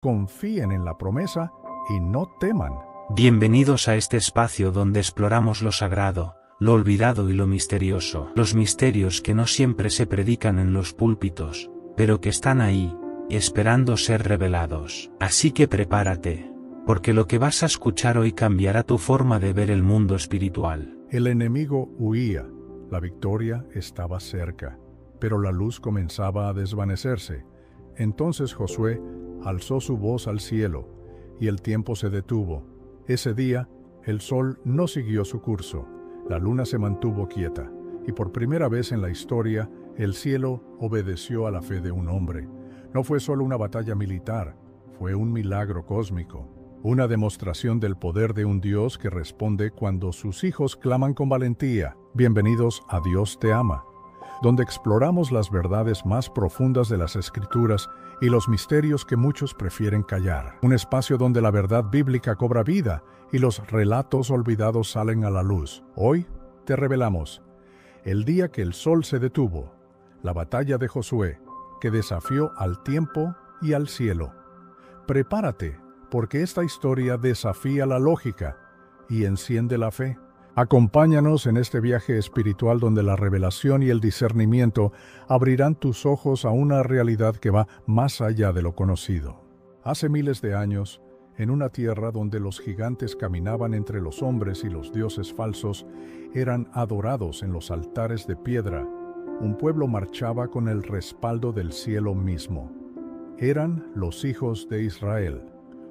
confíen en la promesa y no teman. Bienvenidos a este espacio donde exploramos lo sagrado, lo olvidado y lo misterioso. Los misterios que no siempre se predican en los púlpitos, pero que están ahí, esperando ser revelados. Así que prepárate, porque lo que vas a escuchar hoy cambiará tu forma de ver el mundo espiritual. El enemigo huía, la victoria estaba cerca, pero la luz comenzaba a desvanecerse. Entonces Josué alzó su voz al cielo, y el tiempo se detuvo. Ese día, el sol no siguió su curso, la luna se mantuvo quieta, y por primera vez en la historia, el cielo obedeció a la fe de un hombre. No fue solo una batalla militar, fue un milagro cósmico, una demostración del poder de un Dios que responde cuando sus hijos claman con valentía. Bienvenidos a Dios te ama, donde exploramos las verdades más profundas de las Escrituras y los misterios que muchos prefieren callar. Un espacio donde la verdad bíblica cobra vida y los relatos olvidados salen a la luz. Hoy te revelamos el día que el sol se detuvo, la batalla de Josué, que desafió al tiempo y al cielo. Prepárate, porque esta historia desafía la lógica y enciende la fe. Acompáñanos en este viaje espiritual donde la revelación y el discernimiento abrirán tus ojos a una realidad que va más allá de lo conocido. Hace miles de años, en una tierra donde los gigantes caminaban entre los hombres y los dioses falsos eran adorados en los altares de piedra, un pueblo marchaba con el respaldo del cielo mismo. Eran los hijos de Israel,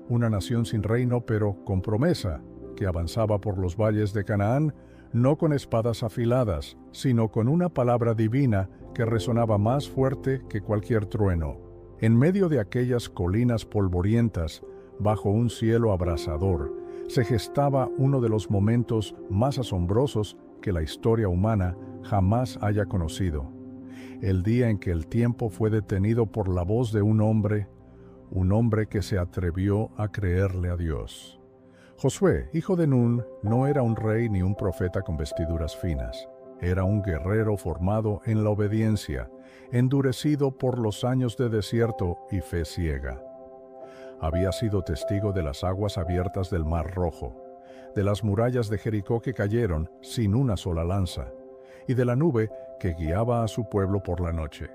una nación sin reino pero con promesa, que avanzaba por los valles de Canaán, no con espadas afiladas, sino con una palabra divina que resonaba más fuerte que cualquier trueno. En medio de aquellas colinas polvorientas, bajo un cielo abrasador, se gestaba uno de los momentos más asombrosos que la historia humana jamás haya conocido. El día en que el tiempo fue detenido por la voz de un hombre que se atrevió a creerle a Dios. Josué, hijo de Nun, no era un rey ni un profeta con vestiduras finas. Era un guerrero formado en la obediencia, endurecido por los años de desierto y fe ciega. Había sido testigo de las aguas abiertas del Mar Rojo, de las murallas de Jericó que cayeron sin una sola lanza, y de la nube que guiaba a su pueblo por la noche.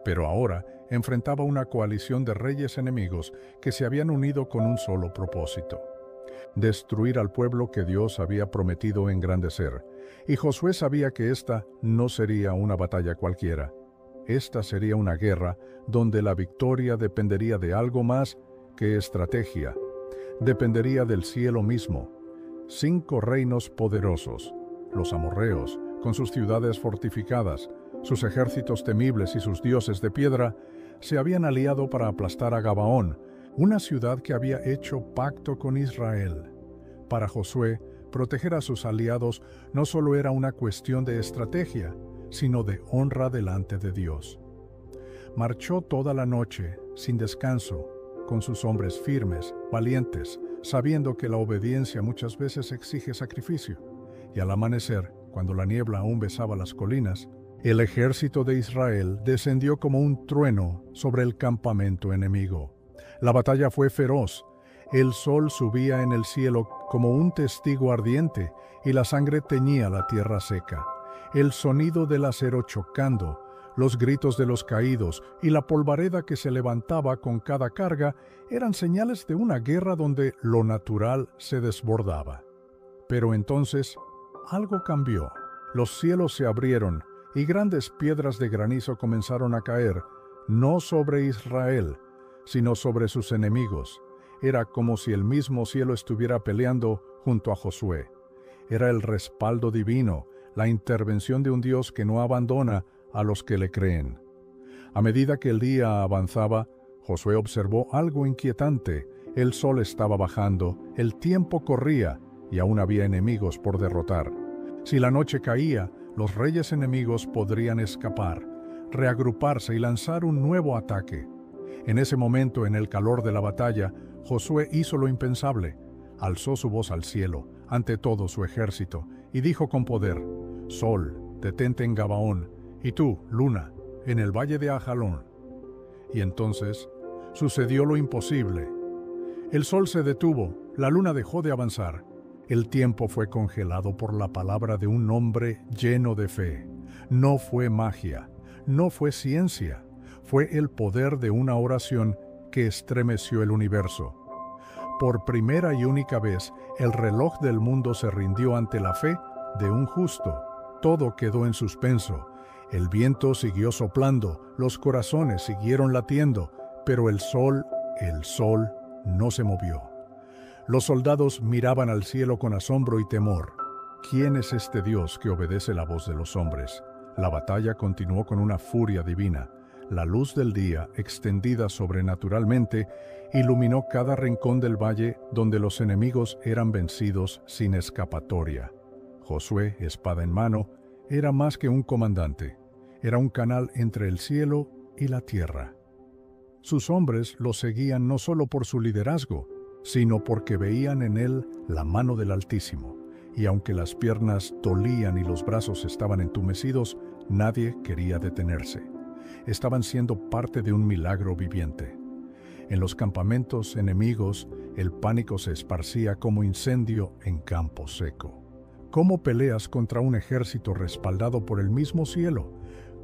Pero ahora enfrentaba una coalición de reyes enemigos que se habían unido con un solo propósito: destruir al pueblo que Dios había prometido engrandecer. Y Josué sabía que esta no sería una batalla cualquiera. Esta sería una guerra donde la victoria dependería de algo más que estrategia. Dependería del cielo mismo. 5 reinos poderosos, los amorreos, con sus ciudades fortificadas, sus ejércitos temibles y sus dioses de piedra, se habían aliado para aplastar a Gabaón, una ciudad que había hecho pacto con Israel. Para Josué, proteger a sus aliados no solo era una cuestión de estrategia, sino de honra delante de Dios. Marchó toda la noche, sin descanso, con sus hombres firmes, valientes, sabiendo que la obediencia muchas veces exige sacrificio. Y al amanecer, cuando la niebla aún besaba las colinas, el ejército de Israel descendió como un trueno sobre el campamento enemigo. La batalla fue feroz. El sol subía en el cielo como un testigo ardiente y la sangre teñía la tierra seca. El sonido del acero chocando, los gritos de los caídos y la polvareda que se levantaba con cada carga eran señales de una guerra donde lo natural se desbordaba. Pero entonces algo cambió. Los cielos se abrieron y grandes piedras de granizo comenzaron a caer, no sobre Israel, sino sobre sus enemigos. Era como si el mismo cielo estuviera peleando junto a Josué. Era el respaldo divino, la intervención de un Dios que no abandona a los que le creen. A medida que el día avanzaba, Josué observó algo inquietante. El sol estaba bajando, el tiempo corría y aún había enemigos por derrotar. Si la noche caía, los reyes enemigos podrían escapar, reagruparse y lanzar un nuevo ataque. En ese momento, en el calor de la batalla, Josué hizo lo impensable. Alzó su voz al cielo, ante todo su ejército, y dijo con poder: «Sol, detente en Gabaón, y tú, luna, en el valle de Ajalón». Y entonces, Sucedió lo imposible. El sol se detuvo, la luna dejó de avanzar. El tiempo fue congelado por la palabra de un hombre lleno de fe. No fue magia, no fue ciencia, fue el poder de una oración que estremeció el universo. Por primera y única vez, el reloj del mundo se rindió ante la fe de un justo. Todo quedó en suspenso. El viento siguió soplando, los corazones siguieron latiendo, pero el sol no se movió. Los soldados miraban al cielo con asombro y temor. ¿Quién es este Dios que obedece la voz de los hombres? La batalla continuó con una furia divina. La luz del día, extendida sobrenaturalmente, iluminó cada rincón del valle donde los enemigos eran vencidos sin escapatoria. Josué, espada en mano, era más que un comandante. Era un canal entre el cielo y la tierra. Sus hombres lo seguían no solo por su liderazgo, sino porque veían en él la mano del Altísimo. Y aunque las piernas dolían y los brazos estaban entumecidos, nadie quería detenerse. Estaban siendo parte de un milagro viviente. En los campamentos enemigos, el pánico se esparcía como incendio en campo seco. ¿Cómo peleas contra un ejército respaldado por el mismo cielo?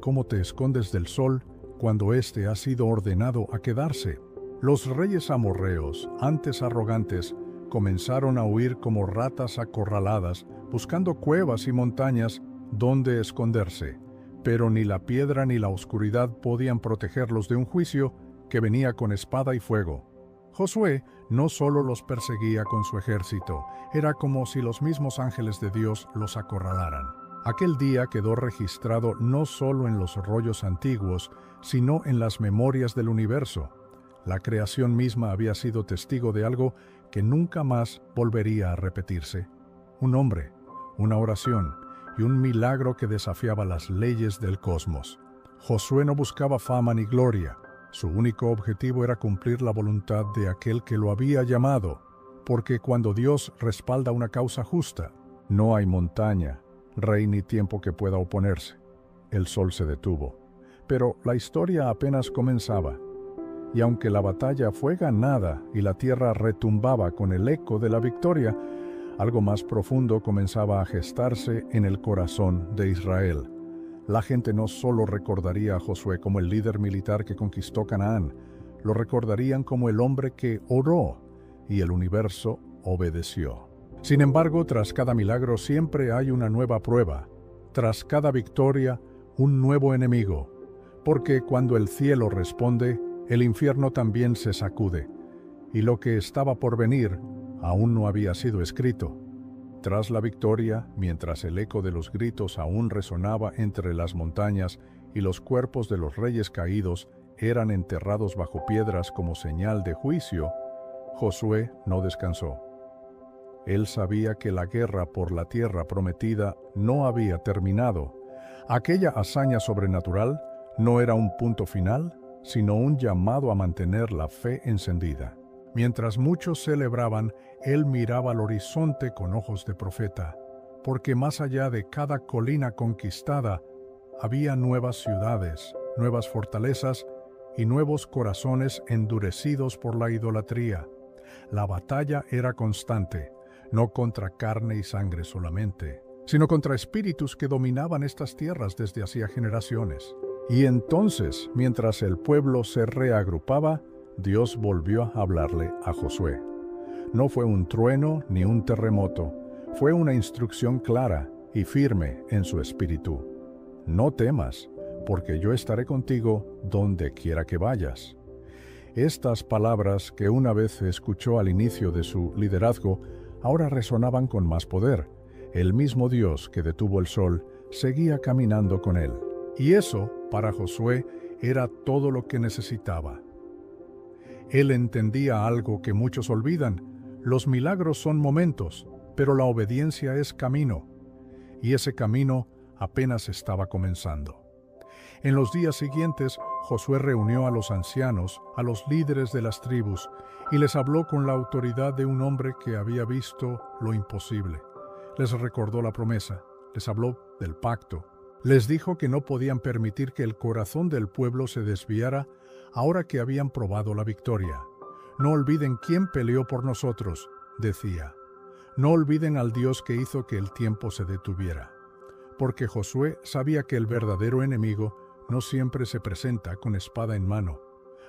¿Cómo te escondes del sol cuando éste ha sido ordenado a quedarse? Los reyes amorreos, antes arrogantes, comenzaron a huir como ratas acorraladas, buscando cuevas y montañas donde esconderse. Pero ni la piedra ni la oscuridad podían protegerlos de un juicio que venía con espada y fuego. Josué no solo los perseguía con su ejército, era como si los mismos ángeles de Dios los acorralaran. Aquel día quedó registrado no solo en los rollos antiguos, sino en las memorias del universo. La creación misma había sido testigo de algo que nunca más volvería a repetirse. Un hombre, una oración y un milagro que desafiaba las leyes del cosmos. Josué no buscaba fama ni gloria. Su único objetivo era cumplir la voluntad de aquel que lo había llamado, porque cuando Dios respalda una causa justa, no hay montaña, rey ni tiempo que pueda oponerse. El sol se detuvo, pero la historia apenas comenzaba. Y aunque la batalla fue ganada y la tierra retumbaba con el eco de la victoria, algo más profundo comenzaba a gestarse en el corazón de Israel. La gente no solo recordaría a Josué como el líder militar que conquistó Canaán, lo recordarían como el hombre que oró y el universo obedeció. Sin embargo, tras cada milagro siempre hay una nueva prueba. Tras cada victoria, un nuevo enemigo. Porque cuando el cielo responde, el infierno también se sacude, y lo que estaba por venir aún no había sido escrito. Tras la victoria, mientras el eco de los gritos aún resonaba entre las montañas y los cuerpos de los reyes caídos eran enterrados bajo piedras como señal de juicio, Josué no descansó. Él sabía que la guerra por la tierra prometida no había terminado. Aquella hazaña sobrenatural no era un punto final, sino un llamado a mantener la fe encendida. Mientras muchos celebraban, él miraba al horizonte con ojos de profeta, porque más allá de cada colina conquistada, había nuevas ciudades, nuevas fortalezas y nuevos corazones endurecidos por la idolatría. La batalla era constante, no contra carne y sangre solamente, sino contra espíritus que dominaban estas tierras desde hacía generaciones. Y entonces, mientras el pueblo se reagrupaba, Dios volvió a hablarle a Josué. No fue un trueno ni un terremoto, fue una instrucción clara y firme en su espíritu. No temas, porque yo estaré contigo donde quiera que vayas. Estas palabras que una vez escuchó al inicio de su liderazgo, ahora resonaban con más poder. El mismo Dios que detuvo el sol seguía caminando con él. Y eso, para Josué, era todo lo que necesitaba. Él entendía algo que muchos olvidan: los milagros son momentos, pero la obediencia es camino. Y ese camino apenas estaba comenzando. En los días siguientes, Josué reunió a los ancianos, a los líderes de las tribus, y les habló con la autoridad de un hombre que había visto lo imposible. Les recordó la promesa, les habló del pacto. Les dijo que no podían permitir que el corazón del pueblo se desviara ahora que habían probado la victoria. No olviden quién peleó por nosotros, decía. No olviden al Dios que hizo que el tiempo se detuviera. Porque Josué sabía que el verdadero enemigo no siempre se presenta con espada en mano.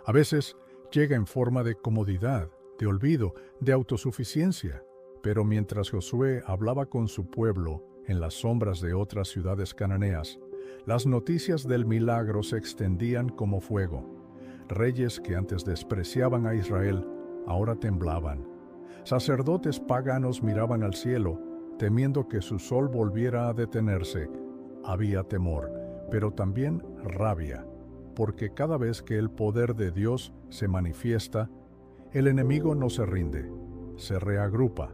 A veces llega en forma de comodidad, de olvido, de autosuficiencia. Pero mientras Josué hablaba con su pueblo en las sombras de otras ciudades cananeas, las noticias del milagro se extendían como fuego. Reyes que antes despreciaban a Israel, ahora temblaban. Sacerdotes paganos miraban al cielo, temiendo que su sol volviera a detenerse. Había temor, pero también rabia, porque cada vez que el poder de Dios se manifiesta, el enemigo no se rinde, se reagrupa,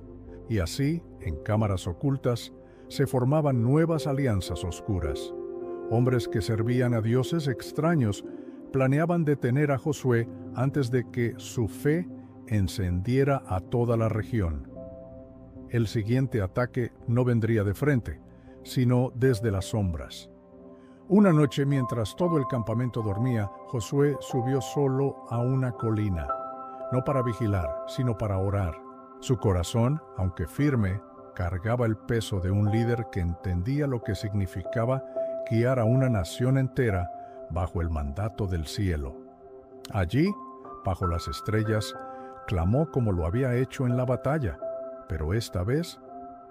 y así, en cámaras ocultas, se formaban nuevas alianzas oscuras. Hombres que servían a dioses extraños planeaban detener a Josué antes de que su fe encendiera a toda la región. El siguiente ataque no vendría de frente, sino desde las sombras. Una noche, mientras todo el campamento dormía, Josué subió solo a una colina, no para vigilar, sino para orar. Su corazón, aunque firme, cargaba el peso de un líder que entendía lo que significaba guiar a una nación entera bajo el mandato del cielo. Allí, bajo las estrellas, clamó como lo había hecho en la batalla, pero esta vez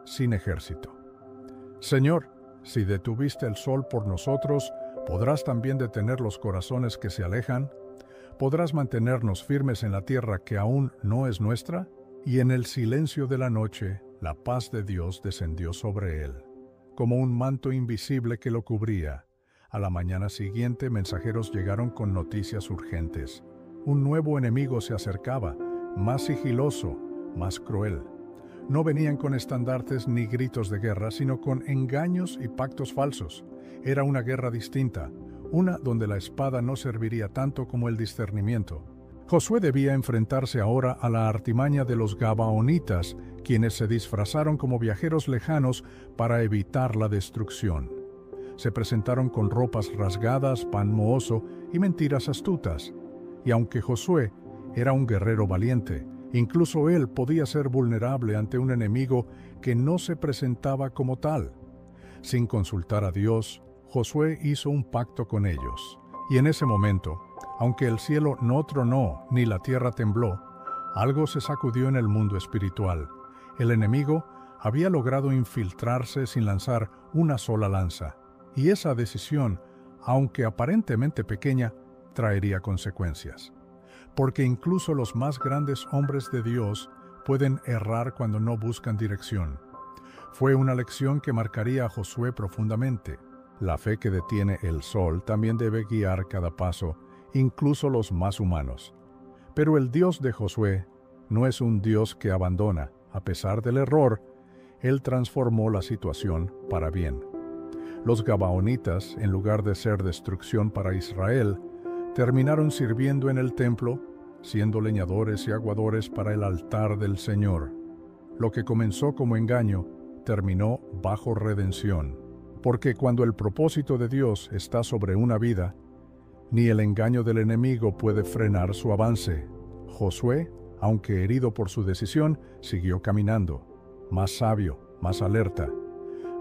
sin ejército. Señor, si detuviste el sol por nosotros, ¿podrás también detener los corazones que se alejan? ¿Podrás mantenernos firmes en la tierra que aún no es nuestra? Y en el silencio de la noche, la paz de Dios descendió sobre él, como un manto invisible que lo cubría. A la mañana siguiente, mensajeros llegaron con noticias urgentes. Un nuevo enemigo se acercaba, más sigiloso, más cruel. No venían con estandartes ni gritos de guerra, sino con engaños y pactos falsos. Era una guerra distinta, una donde la espada no serviría tanto como el discernimiento. Josué debía enfrentarse ahora a la artimaña de los gabaonitas, quienes se disfrazaron como viajeros lejanos para evitar la destrucción. Se presentaron con ropas rasgadas, pan mohoso y mentiras astutas. Y aunque Josué era un guerrero valiente, incluso él podía ser vulnerable ante un enemigo que no se presentaba como tal. Sin consultar a Dios, Josué hizo un pacto con ellos. Y en ese momento, aunque el cielo no tronó ni la tierra tembló, algo se sacudió en el mundo espiritual. El enemigo había logrado infiltrarse sin lanzar una sola lanza. Y esa decisión, aunque aparentemente pequeña, traería consecuencias. Porque incluso los más grandes hombres de Dios pueden errar cuando no buscan dirección. Fue una lección que marcaría a Josué profundamente. La fe que detiene el sol también debe guiar cada paso, incluso los más humanos. Pero el Dios de Josué no es un Dios que abandona. A pesar del error, Él transformó la situación para bien. Los gabaonitas, en lugar de ser destrucción para Israel, terminaron sirviendo en el templo, siendo leñadores y aguadores para el altar del Señor. Lo que comenzó como engaño, terminó bajo redención. Porque cuando el propósito de Dios está sobre una vida, ni el engaño del enemigo puede frenar su avance. Josué, aunque herido por su decisión, siguió caminando, más sabio, más alerta,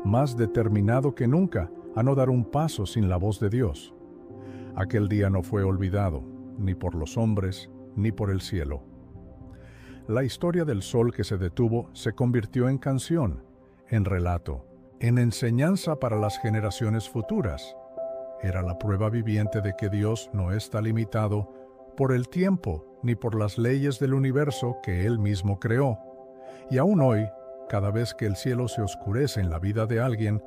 más determinado que nunca a no dar un paso sin la voz de Dios. Aquel día no fue olvidado, ni por los hombres, ni por el cielo. La historia del sol que se detuvo se convirtió en canción, en relato, en enseñanza para las generaciones futuras. Era la prueba viviente de que Dios no está limitado por el tiempo ni por las leyes del universo que Él mismo creó. Y aún hoy, cada vez que el cielo se oscurece en la vida de alguien,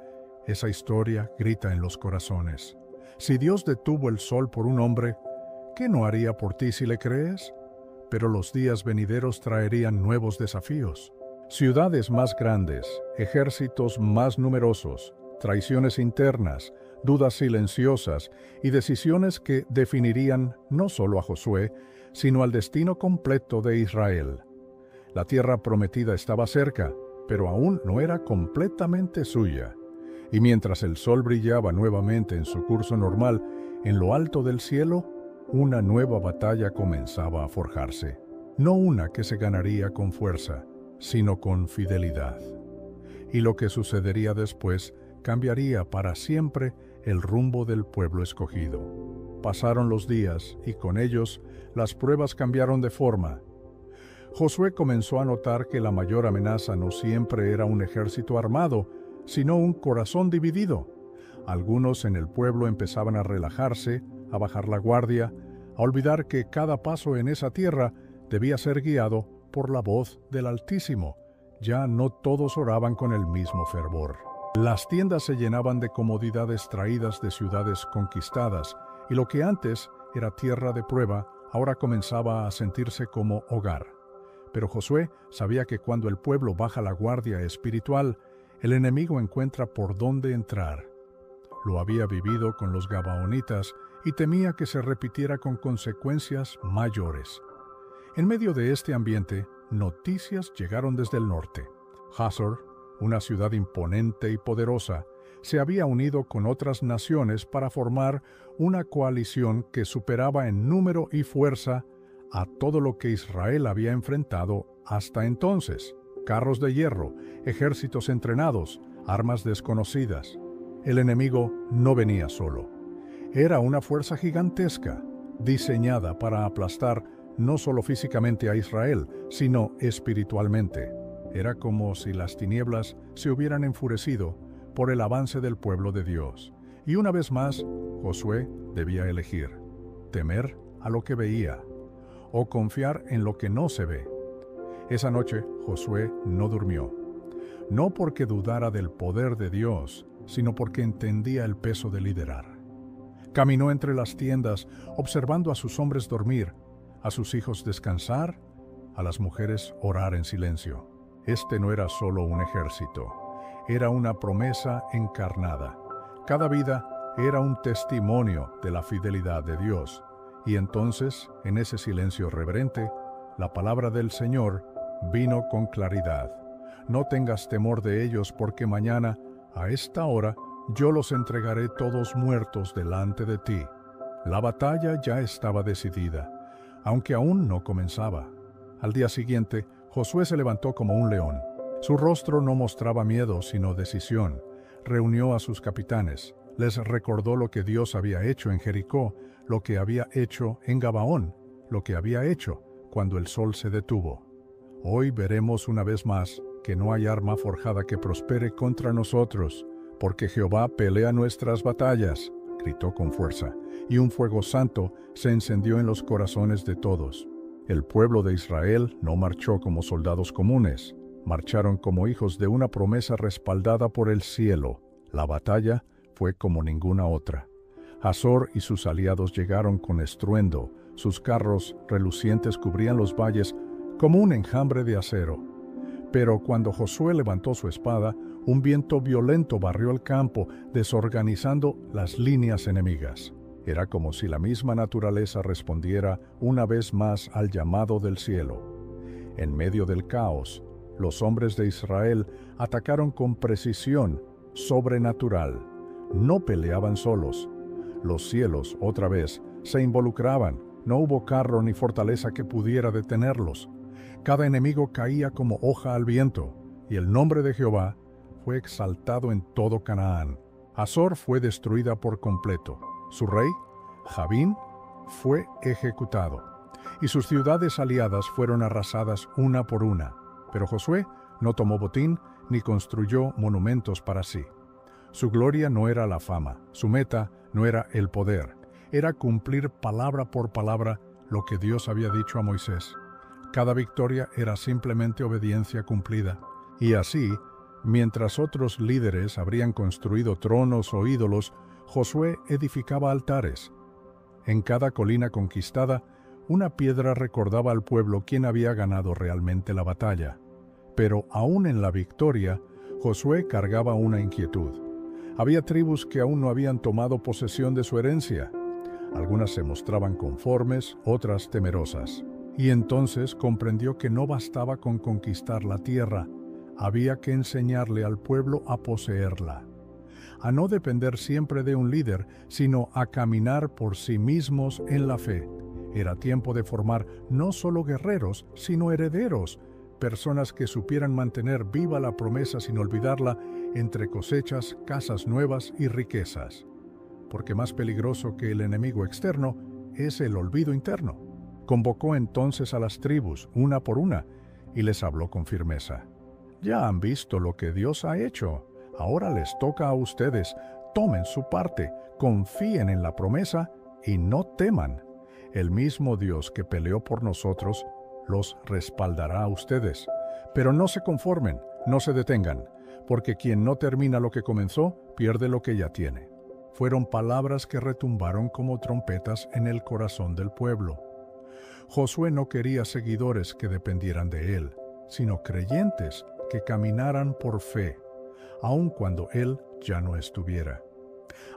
esa historia grita en los corazones. Si Dios detuvo el sol por un hombre, ¿qué no haría por ti si le crees? Pero los días venideros traerían nuevos desafíos. Ciudades más grandes, ejércitos más numerosos, traiciones internas, dudas silenciosas y decisiones que definirían no solo a Josué, sino al destino completo de Israel. La tierra prometida estaba cerca, pero aún no era completamente suya. Y mientras el sol brillaba nuevamente en su curso normal en lo alto del cielo, Una nueva batalla comenzaba a forjarse, no una que se ganaría con fuerza, sino con fidelidad. Y lo que sucedería después cambiaría para siempre el rumbo del pueblo escogido. Pasaron los días y con ellos las pruebas cambiaron de forma. Josué comenzó a notar que la mayor amenaza no siempre era un ejército armado, sino un corazón dividido. Algunos en el pueblo empezaban a relajarse, a bajar la guardia, a olvidar que cada paso en esa tierra debía ser guiado por la voz del Altísimo. Ya no todos oraban con el mismo fervor. Las tiendas se llenaban de comodidades traídas de ciudades conquistadas, y lo que antes era tierra de prueba, ahora comenzaba a sentirse como hogar. Pero Josué sabía que cuando el pueblo baja la guardia espiritual, el enemigo encuentra por dónde entrar. Lo había vivido con los gabaonitas y temía que se repitiera con consecuencias mayores. En medio de este ambiente, noticias llegaron desde el norte. Hazor, una ciudad imponente y poderosa, se había unido con otras naciones para formar una coalición que superaba en número y fuerza a todo lo que Israel había enfrentado hasta entonces: carros de hierro, ejércitos entrenados, armas desconocidas. El enemigo no venía solo. Era una fuerza gigantesca, diseñada para aplastar no solo físicamente a Israel, sino espiritualmente. Era como si las tinieblas se hubieran enfurecido por el avance del pueblo de Dios. Y una vez más, Josué debía elegir: temer a lo que veía o confiar en lo que no se ve. Esa noche Josué no durmió, no porque dudara del poder de Dios, sino porque entendía el peso de liderar. Caminó entre las tiendas, observando a sus hombres dormir, a sus hijos descansar, a las mujeres orar en silencio. Este no era solo un ejército, era una promesa encarnada. Cada vida era un testimonio de la fidelidad de Dios. Y entonces, en ese silencio reverente, la palabra del Señor vino con claridad: no tengas temor de ellos, porque mañana, a esta hora, yo los entregaré todos muertos delante de ti. La batalla ya estaba decidida, aunque aún no comenzaba. Al día siguiente, Josué se levantó como un león. Su rostro no mostraba miedo, sino decisión. Reunió a sus capitanes, les recordó lo que Dios había hecho en Jericó, lo que había hecho en Gabaón, lo que había hecho cuando el sol se detuvo. Hoy veremos una vez más que no hay arma forjada que prospere contra nosotros, porque Jehová pelea nuestras batallas, gritó con fuerza, y un fuego santo se encendió en los corazones de todos. El pueblo de Israel no marchó como soldados comunes, marcharon como hijos de una promesa respaldada por el cielo. La batalla fue como ninguna otra. Hazor y sus aliados llegaron con estruendo, sus carros relucientes cubrían los valles como un enjambre de acero. Pero cuando Josué levantó su espada, un viento violento barrió el campo, desorganizando las líneas enemigas. Era como si la misma naturaleza respondiera una vez más al llamado del cielo. En medio del caos, los hombres de Israel atacaron con precisión sobrenatural. No peleaban solos. Los cielos, otra vez, se involucraban. No hubo carro ni fortaleza que pudiera detenerlos. Cada enemigo caía como hoja al viento, y el nombre de Jehová fue exaltado en todo Canaán. Hazor fue destruida por completo. Su rey, Jabín, fue ejecutado, y sus ciudades aliadas fueron arrasadas una por una. Pero Josué no tomó botín ni construyó monumentos para sí. Su gloria no era la fama, su meta no era el poder, era cumplir palabra por palabra lo que Dios había dicho a Moisés. Cada victoria era simplemente obediencia cumplida. Y así, mientras otros líderes habrían construido tronos o ídolos, Josué edificaba altares. En cada colina conquistada, una piedra recordaba al pueblo quién había ganado realmente la batalla. Pero aún en la victoria, Josué cargaba una inquietud. Había tribus que aún no habían tomado posesión de su herencia. Algunas se mostraban conformes, otras temerosas. Y entonces comprendió que no bastaba con conquistar la tierra, había que enseñarle al pueblo a poseerla. a no depender siempre de un líder, sino a caminar por sí mismos en la fe. Era tiempo de formar no solo guerreros, sino herederos, personas que supieran mantener viva la promesa sin olvidarla entre cosechas, casas nuevas y riquezas. Porque más peligroso que el enemigo externo es el olvido interno. Convocó entonces a las tribus, una por una, y les habló con firmeza. Ya han visto lo que Dios ha hecho. Ahora les toca a ustedes. Tomen su parte, confíen en la promesa y no teman. El mismo Dios que peleó por nosotros los respaldará a ustedes. Pero no se conformen, no se detengan, porque quien no termina lo que comenzó, pierde lo que ya tiene. Fueron palabras que retumbaron como trompetas en el corazón del pueblo. Josué no quería seguidores que dependieran de él, sino creyentes que caminaran por fe, aun cuando él ya no estuviera.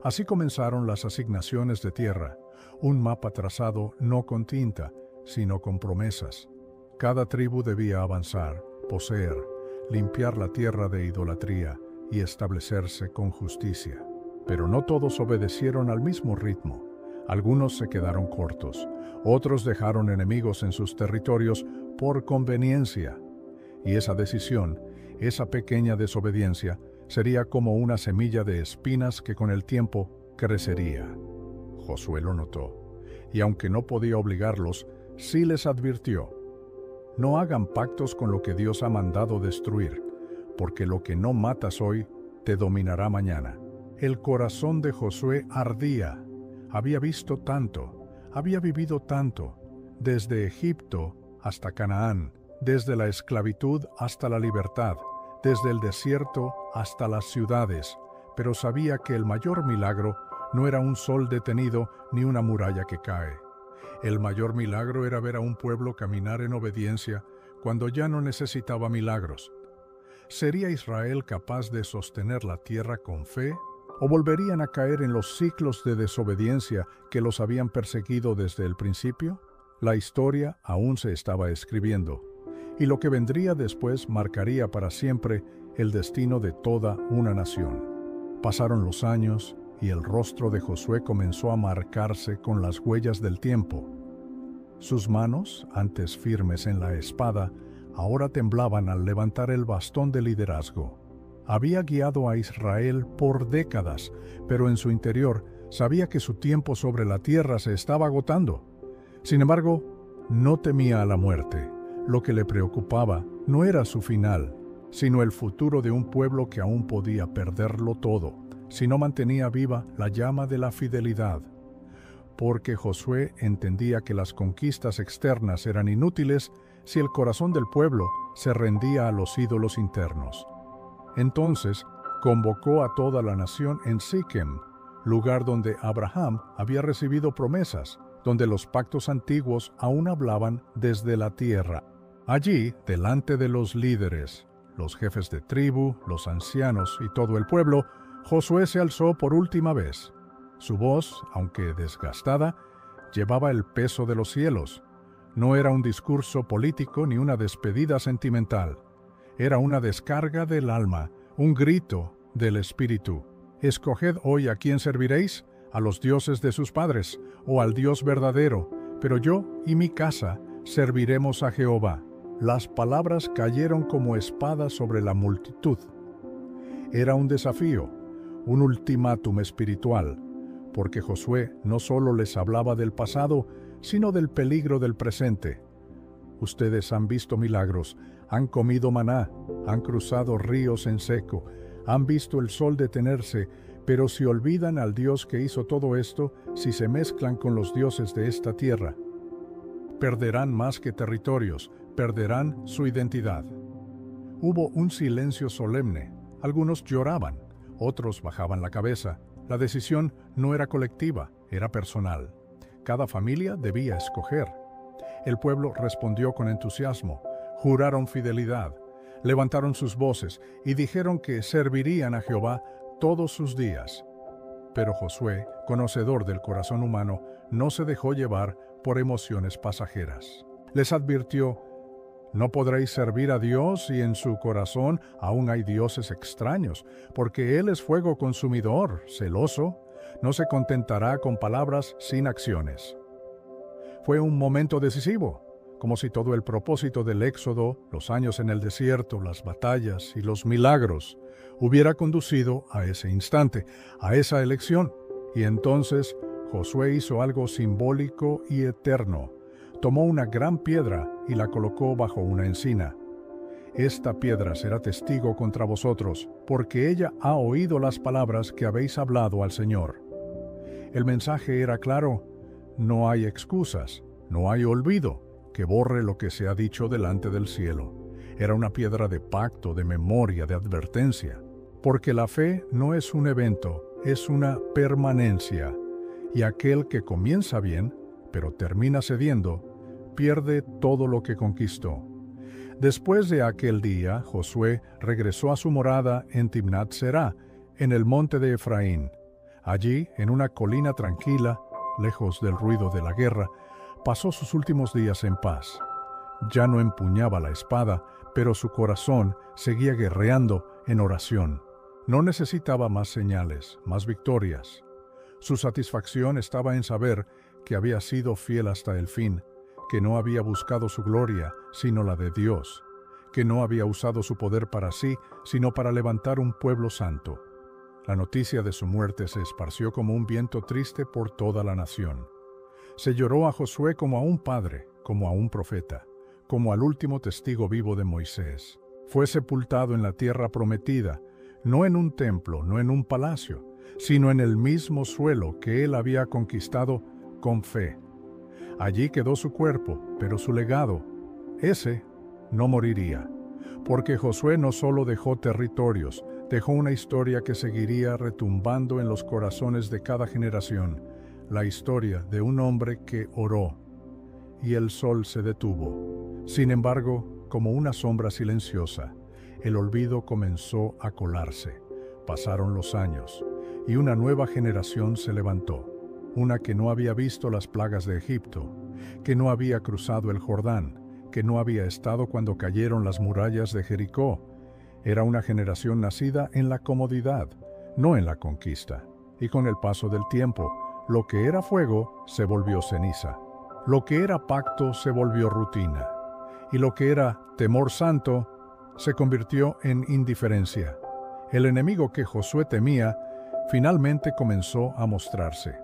Así comenzaron las asignaciones de tierra, un mapa trazado no con tinta, sino con promesas. Cada tribu debía avanzar, poseer, limpiar la tierra de idolatría y establecerse con justicia. Pero no todos obedecieron al mismo ritmo. Algunos se quedaron cortos, otros dejaron enemigos en sus territorios por conveniencia. Y esa decisión, esa pequeña desobediencia, sería como una semilla de espinas que con el tiempo crecería. Josué lo notó, y aunque no podía obligarlos, sí les advirtió: no hagan pactos con lo que Dios ha mandado destruir, porque lo que no matas hoy te dominará mañana. El corazón de Josué ardía. Había visto tanto, había vivido tanto, desde Egipto hasta Canaán, desde la esclavitud hasta la libertad, desde el desierto hasta las ciudades, pero sabía que el mayor milagro no era un sol detenido ni una muralla que cae. El mayor milagro era ver a un pueblo caminar en obediencia cuando ya no necesitaba milagros. ¿Sería Israel capaz de sostener la tierra con fe? ¿O volverían a caer en los ciclos de desobediencia que los habían perseguido desde el principio? La historia aún se estaba escribiendo, y lo que vendría después marcaría para siempre el destino de toda una nación. Pasaron los años y el rostro de Josué comenzó a marcarse con las huellas del tiempo. Sus manos, antes firmes en la espada, ahora temblaban al levantar el bastón de liderazgo. Había guiado a Israel por décadas, pero en su interior sabía que su tiempo sobre la tierra se estaba agotando. Sin embargo, no temía a la muerte. Lo que le preocupaba no era su final, sino el futuro de un pueblo que aún podía perderlo todo, si no mantenía viva la llama de la fidelidad. Porque Josué entendía que las conquistas externas eran inútiles si el corazón del pueblo se rendía a los ídolos internos. Entonces convocó a toda la nación en Siquem, lugar donde Abraham había recibido promesas, donde los pactos antiguos aún hablaban desde la tierra. Allí, delante de los líderes, los jefes de tribu, los ancianos y todo el pueblo, Josué se alzó por última vez. Su voz, aunque desgastada, llevaba el peso de los cielos. No era un discurso político ni una despedida sentimental. Era una descarga del alma, un grito del espíritu. Escoged hoy a quién serviréis, a los dioses de sus padres, o al Dios verdadero, pero yo y mi casa serviremos a Jehová. Las palabras cayeron como espadas sobre la multitud. Era un desafío, un ultimátum espiritual, porque Josué no solo les hablaba del pasado, sino del peligro del presente. Ustedes han visto milagros, han comido maná, han cruzado ríos en seco, han visto el sol detenerse, pero si olvidan al Dios que hizo todo esto, si se mezclan con los dioses de esta tierra, perderán más que territorios, perderán su identidad. Hubo un silencio solemne. Algunos lloraban, otros bajaban la cabeza. La decisión no era colectiva, era personal. Cada familia debía escoger. El pueblo respondió con entusiasmo, juraron fidelidad, levantaron sus voces y dijeron que servirían a Jehová todos sus días. Pero Josué, conocedor del corazón humano, no se dejó llevar por emociones pasajeras. Les advirtió: No podréis servir a Dios si en su corazón aún hay dioses extraños, porque Él es fuego consumidor, celoso, no se contentará con palabras sin acciones. Fue un momento decisivo, como si todo el propósito del éxodo, los años en el desierto, las batallas y los milagros, hubiera conducido a ese instante, a esa elección. Y entonces Josué hizo algo simbólico y eterno. Tomó una gran piedra y la colocó bajo una encina. Esta piedra será testigo contra vosotros, porque ella ha oído las palabras que habéis hablado al Señor. El mensaje era claro: no hay excusas, no hay olvido que borre lo que se ha dicho delante del cielo. Era una piedra de pacto, de memoria, de advertencia. Porque la fe no es un evento, es una permanencia. Y aquel que comienza bien, pero termina cediendo, pierde todo lo que conquistó. Después de aquel día, Josué regresó a su morada en Timnat Será, en el monte de Efraín. Allí, en una colina tranquila, lejos del ruido de la guerra, pasó sus últimos días en paz. Ya no empuñaba la espada, pero su corazón seguía guerreando en oración. No necesitaba más señales, más victorias. Su satisfacción estaba en saber que había sido fiel hasta el fin, que no había buscado su gloria, sino la de Dios, que no había usado su poder para sí, sino para levantar un pueblo santo. La noticia de su muerte se esparció como un viento triste por toda la nación. Se lloró a Josué como a un padre, como a un profeta, como al último testigo vivo de Moisés. Fue sepultado en la tierra prometida, no en un templo, no en un palacio, sino en el mismo suelo que él había conquistado con fe. Allí quedó su cuerpo, pero su legado, ese, no moriría. Porque Josué no solo dejó territorios, dejó una historia que seguiría retumbando en los corazones de cada generación, la historia de un hombre que oró, y el sol se detuvo. Sin embargo, como una sombra silenciosa, el olvido comenzó a colarse. Pasaron los años, y una nueva generación se levantó. Una que no había visto las plagas de Egipto, que no había cruzado el Jordán, que no había estado cuando cayeron las murallas de Jericó. Era una generación nacida en la comodidad, no en la conquista. Y con el paso del tiempo, lo que era fuego se volvió ceniza. Lo que era pacto se volvió rutina. Y lo que era temor santo se convirtió en indiferencia. El enemigo que Josué temía finalmente comenzó a mostrarse.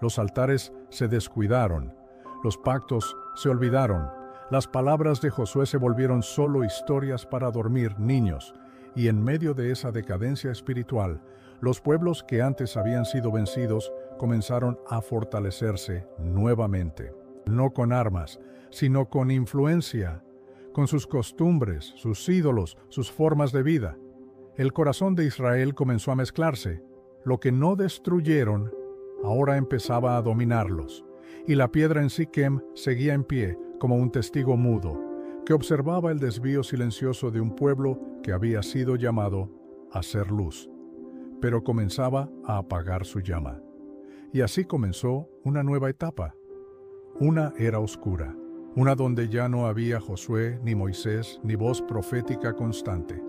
Los altares se descuidaron, los pactos se olvidaron, las palabras de Josué se volvieron solo historias para dormir niños, y en medio de esa decadencia espiritual, los pueblos que antes habían sido vencidos comenzaron a fortalecerse nuevamente, no con armas, sino con influencia, con sus costumbres, sus ídolos, sus formas de vida. El corazón de Israel comenzó a mezclarse. Lo que no destruyeron ahora empezaba a dominarlos, y la piedra en Siquem seguía en pie como un testigo mudo, que observaba el desvío silencioso de un pueblo que había sido llamado a ser luz, pero comenzaba a apagar su llama. Y así comenzó una nueva etapa, una era oscura, una donde ya no había Josué, ni Moisés, ni voz profética constante.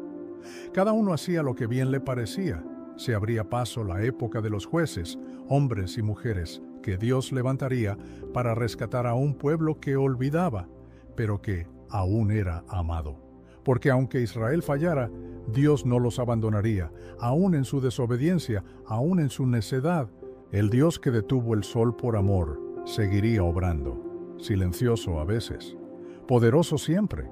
Cada uno hacía lo que bien le parecía. Se abría paso la época de los jueces, hombres y mujeres, que Dios levantaría para rescatar a un pueblo que olvidaba, pero que aún era amado. Porque aunque Israel fallara, Dios no los abandonaría, aún en su desobediencia, aún en su necedad. El Dios que detuvo el sol por amor seguiría obrando, silencioso a veces, poderoso siempre,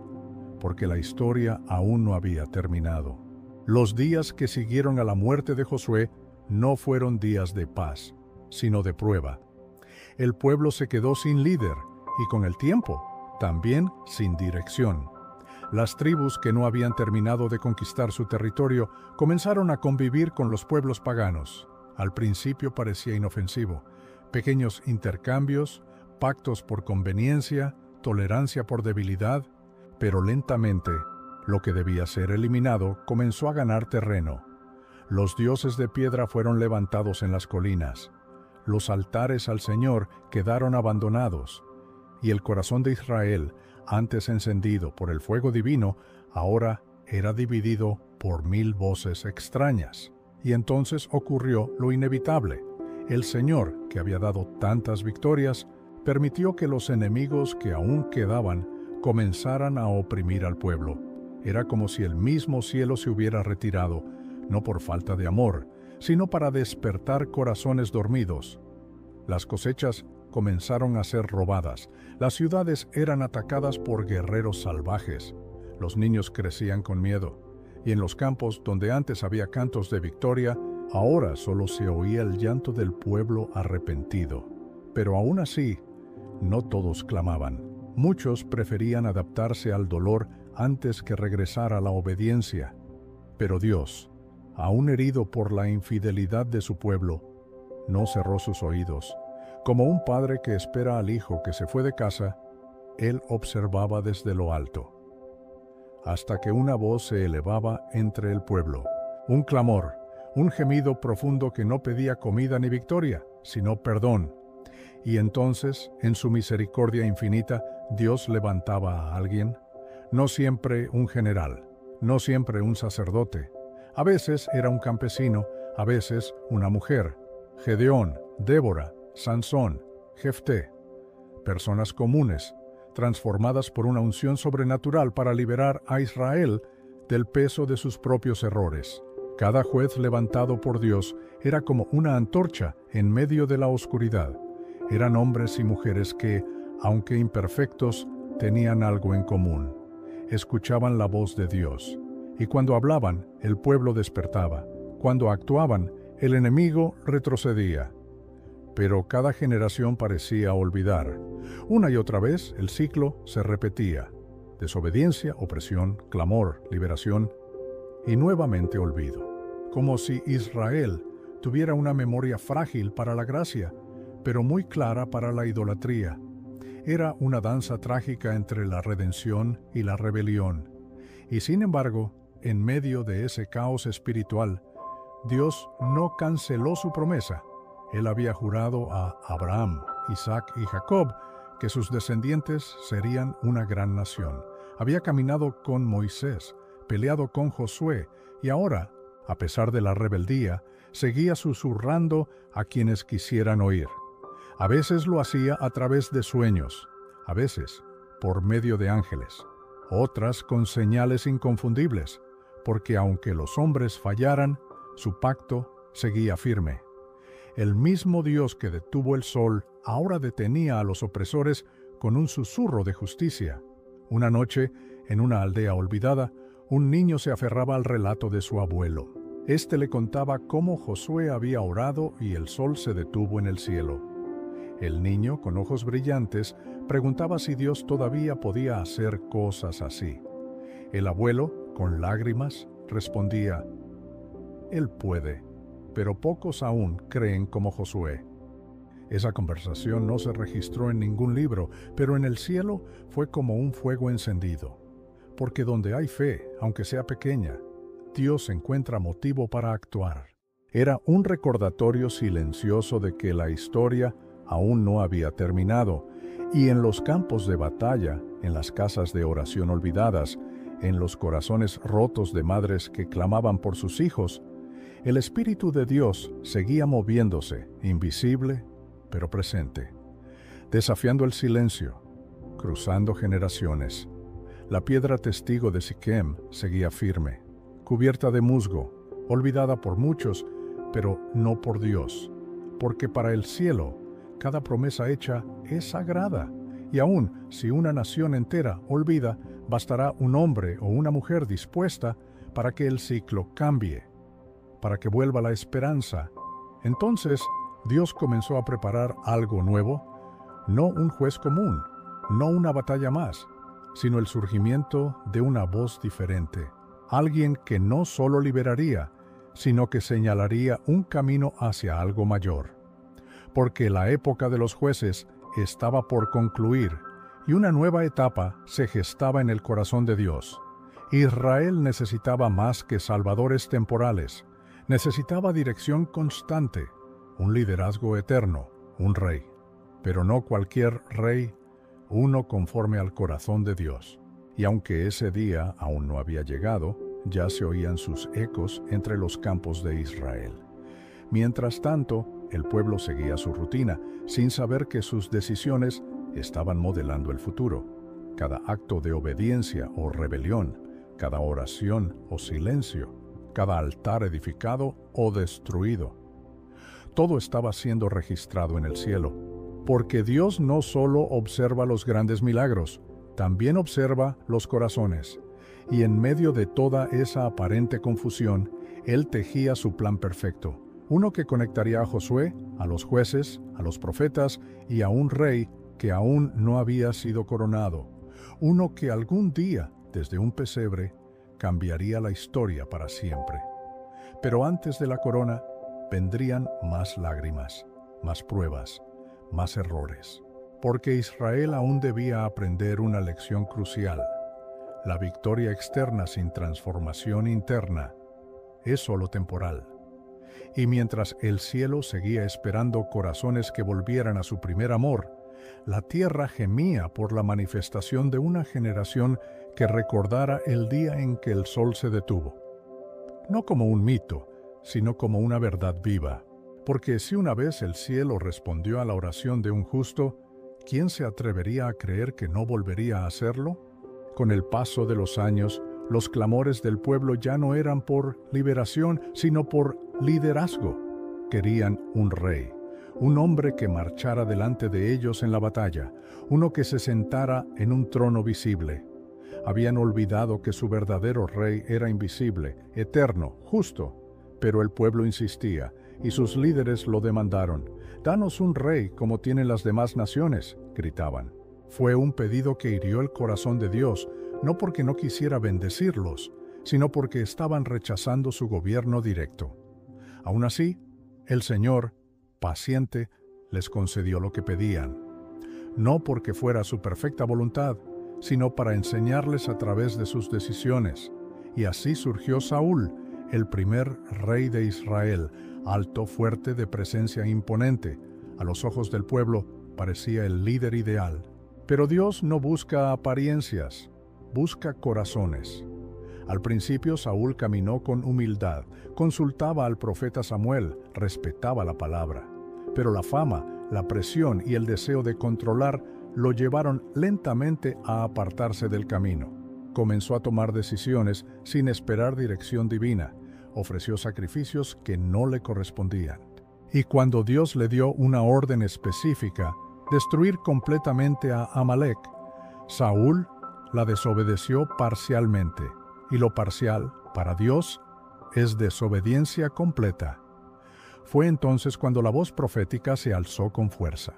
porque la historia aún no había terminado. Los días que siguieron a la muerte de Josué no fueron días de paz, sino de prueba. El pueblo se quedó sin líder y con el tiempo también sin dirección. Las tribus que no habían terminado de conquistar su territorio comenzaron a convivir con los pueblos paganos. Al principio parecía inofensivo. Pequeños intercambios, pactos por conveniencia, tolerancia por debilidad, pero lentamente lo que debía ser eliminado comenzó a ganar terreno. Los dioses de piedra fueron levantados en las colinas. Los altares al Señor quedaron abandonados. Y el corazón de Israel, antes encendido por el fuego divino, ahora era dividido por 1000 voces extrañas. Y entonces ocurrió lo inevitable. El Señor, que había dado tantas victorias, permitió que los enemigos que aún quedaban comenzaran a oprimir al pueblo. Era como si el mismo cielo se hubiera retirado, no por falta de amor, sino para despertar corazones dormidos. Las cosechas comenzaron a ser robadas, las ciudades eran atacadas por guerreros salvajes, los niños crecían con miedo, y en los campos donde antes había cantos de victoria, ahora solo se oía el llanto del pueblo arrepentido. Pero aún así, no todos clamaban. Muchos preferían adaptarse al dolor antes que regresar a la obediencia. Pero Dios, aún herido por la infidelidad de su pueblo, no cerró sus oídos. Como un padre que espera al hijo que se fue de casa, él observaba desde lo alto, hasta que una voz se elevaba entre el pueblo. Un clamor, un gemido profundo que no pedía comida ni victoria, sino perdón. Y entonces, en su misericordia infinita, Dios levantaba a alguien. No siempre un general, no siempre un sacerdote. A veces era un campesino, a veces una mujer. Gedeón, Débora, Sansón, Jefté. Personas comunes, transformadas por una unción sobrenatural para liberar a Israel del peso de sus propios errores. Cada juez levantado por Dios era como una antorcha en medio de la oscuridad. Eran hombres y mujeres que, aunque imperfectos, tenían algo en común. Escuchaban la voz de Dios, y cuando hablaban, el pueblo despertaba. Cuando actuaban, el enemigo retrocedía. Pero cada generación parecía olvidar. Una y otra vez el ciclo se repetía. Desobediencia, opresión, clamor, liberación y nuevamente olvido. Como si Israel tuviera una memoria frágil para la gracia, pero muy clara para la idolatría. Era una danza trágica entre la redención y la rebelión. Y sin embargo, en medio de ese caos espiritual, Dios no canceló su promesa. Él había jurado a Abraham, Isaac y Jacob que sus descendientes serían una gran nación. Había caminado con Moisés, peleado con Josué, y ahora, a pesar de la rebeldía, seguía susurrando a quienes quisieran oír. A veces lo hacía a través de sueños, a veces por medio de ángeles, otras con señales inconfundibles, porque aunque los hombres fallaran, su pacto seguía firme. El mismo Dios que detuvo el sol ahora detenía a los opresores con un susurro de justicia. Una noche, en una aldea olvidada, un niño se aferraba al relato de su abuelo. Este le contaba cómo Josué había orado y el sol se detuvo en el cielo. El niño, con ojos brillantes, preguntaba si Dios todavía podía hacer cosas así. El abuelo, con lágrimas, respondía: Él puede, pero pocos aún creen como Josué. Esa conversación no se registró en ningún libro, pero en el cielo fue como un fuego encendido. Porque donde hay fe, aunque sea pequeña, Dios encuentra motivo para actuar. Era un recordatorio silencioso de que la historia aún no había terminado, y en los campos de batalla, en las casas de oración olvidadas, en los corazones rotos de madres que clamaban por sus hijos, el Espíritu de Dios seguía moviéndose, invisible, pero presente, desafiando el silencio, cruzando generaciones. La piedra testigo de Siquem seguía firme, cubierta de musgo, olvidada por muchos, pero no por Dios, porque para el cielo cada promesa hecha es sagrada, y aun si una nación entera olvida, bastará un hombre o una mujer dispuesta para que el ciclo cambie, para que vuelva la esperanza. Entonces, Dios comenzó a preparar algo nuevo, no un juez común, no una batalla más, sino el surgimiento de una voz diferente, alguien que no solo liberaría, sino que señalaría un camino hacia algo mayor. Porque la época de los jueces estaba por concluir, y una nueva etapa se gestaba en el corazón de Dios. Israel necesitaba más que salvadores temporales, necesitaba dirección constante, un liderazgo eterno, un rey. Pero no cualquier rey, uno conforme al corazón de Dios. Y aunque ese día aún no había llegado, ya se oían sus ecos entre los campos de Israel. Mientras tanto, el pueblo seguía su rutina, sin saber que sus decisiones estaban modelando el futuro. Cada acto de obediencia o rebelión, cada oración o silencio, cada altar edificado o destruido. Todo estaba siendo registrado en el cielo, porque Dios no solo observa los grandes milagros, también observa los corazones. Y en medio de toda esa aparente confusión, Él tejía su plan perfecto, uno que conectaría a Josué, a los jueces, a los profetas y a un rey que aún no había sido coronado, uno que algún día, desde un pesebre, cambiaría la historia para siempre. Pero antes de la corona, vendrían más lágrimas, más pruebas, más errores, porque Israel aún debía aprender una lección crucial. La victoria externa sin transformación interna es solo temporal. Y mientras el cielo seguía esperando corazones que volvieran a su primer amor, la tierra gemía por la manifestación de una generación que recordara el día en que el sol se detuvo. No como un mito, sino como una verdad viva. Porque si una vez el cielo respondió a la oración de un justo, ¿quién se atrevería a creer que no volvería a hacerlo? Con el paso de los años, los clamores del pueblo ya no eran por liberación, sino por liderazgo. Querían un rey, un hombre que marchara delante de ellos en la batalla, uno que se sentara en un trono visible. Habían olvidado que su verdadero rey era invisible, eterno, justo, pero el pueblo insistía, y sus líderes lo demandaron. «Danos un rey como tienen las demás naciones», gritaban. Fue un pedido que hirió el corazón de Dios, no porque no quisiera bendecirlos, sino porque estaban rechazando su gobierno directo. Aún así, el Señor, paciente, les concedió lo que pedían. No porque fuera su perfecta voluntad, sino para enseñarles a través de sus decisiones. Y así surgió Saúl, el primer rey de Israel, alto, fuerte, de presencia imponente. A los ojos del pueblo parecía el líder ideal. Pero Dios no busca apariencias, busca corazones. Al principio Saúl caminó con humildad, consultaba al profeta Samuel, respetaba la palabra. Pero la fama, la presión y el deseo de controlar lo llevaron lentamente a apartarse del camino. Comenzó a tomar decisiones sin esperar dirección divina. Ofreció sacrificios que no le correspondían. Y cuando Dios le dio una orden específica, destruir completamente a Amalek, Saúl la desobedeció parcialmente. Y lo parcial, para Dios, es desobediencia completa. Fue entonces cuando la voz profética se alzó con fuerza.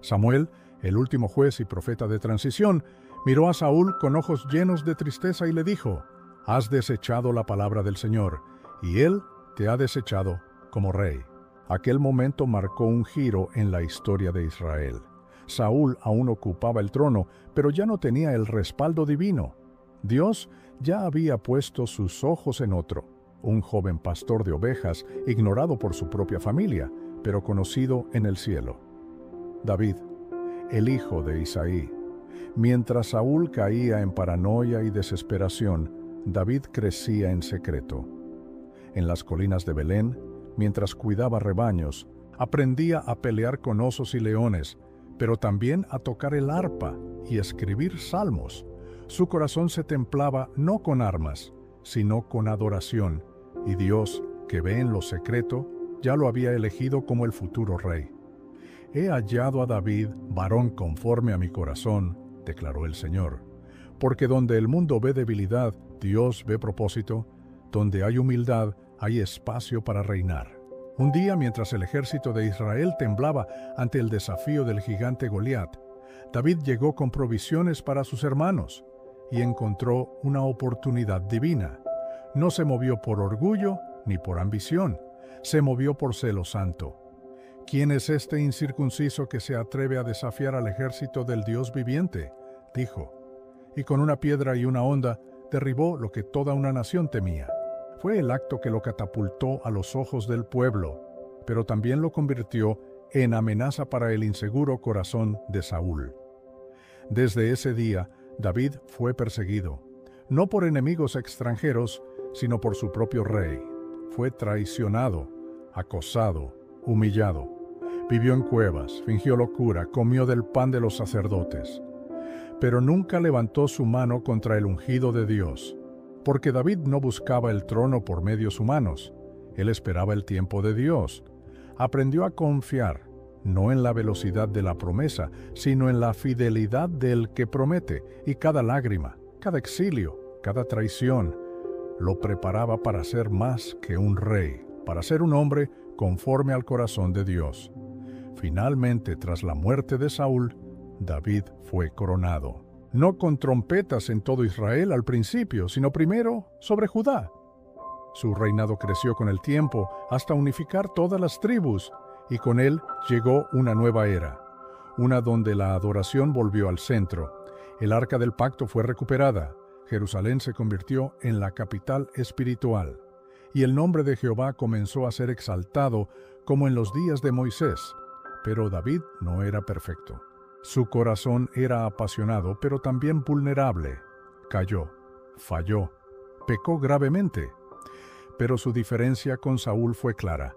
Samuel, el último juez y profeta de transición, miró a Saúl con ojos llenos de tristeza y le dijo: «Has desechado la palabra del Señor, y Él te ha desechado como rey». Aquel momento marcó un giro en la historia de Israel. Saúl aún ocupaba el trono, pero ya no tenía el respaldo divino. Dios ya había puesto sus ojos en otro, un joven pastor de ovejas, ignorado por su propia familia, pero conocido en el cielo. David, el hijo de Isaí. Mientras Saúl caía en paranoia y desesperación, David crecía en secreto. En las colinas de Belén, mientras cuidaba rebaños, aprendía a pelear con osos y leones, pero también a tocar el arpa y escribir salmos. Su corazón se templaba no con armas, sino con adoración, y Dios, que ve en lo secreto, ya lo había elegido como el futuro rey. «He hallado a David, varón conforme a mi corazón», declaró el Señor. Porque donde el mundo ve debilidad, Dios ve propósito. Donde hay humildad, hay espacio para reinar. Un día, mientras el ejército de Israel temblaba ante el desafío del gigante Goliat, David llegó con provisiones para sus hermanos y encontró una oportunidad divina. No se movió por orgullo ni por ambición, se movió por celo santo. «¿Quién es este incircunciso que se atreve a desafiar al ejército del Dios viviente?», dijo. Y con una piedra y una honda derribó lo que toda una nación temía. Fue el acto que lo catapultó a los ojos del pueblo, pero también lo convirtió en amenaza para el inseguro corazón de Saúl. Desde ese día, David fue perseguido, no por enemigos extranjeros, sino por su propio rey. Fue traicionado, acosado, humillado. Vivió en cuevas, fingió locura, comió del pan de los sacerdotes. Pero nunca levantó su mano contra el ungido de Dios, porque David no buscaba el trono por medios humanos. Él esperaba el tiempo de Dios. Aprendió a confiar, no en la velocidad de la promesa, sino en la fidelidad del que promete, y cada lágrima, cada exilio, cada traición, lo preparaba para ser más que un rey, para ser un hombre conforme al corazón de Dios. Finalmente, tras la muerte de Saúl, David fue coronado, no con trompetas en todo Israel al principio, sino primero sobre Judá. Su reinado creció con el tiempo hasta unificar todas las tribus, y con él llegó una nueva era, una donde la adoración volvió al centro. El arca del pacto fue recuperada, Jerusalén se convirtió en la capital espiritual, y el nombre de Jehová comenzó a ser exaltado como en los días de Moisés. Pero David no era perfecto. Su corazón era apasionado, pero también vulnerable. Cayó, falló, pecó gravemente. Pero su diferencia con Saúl fue clara.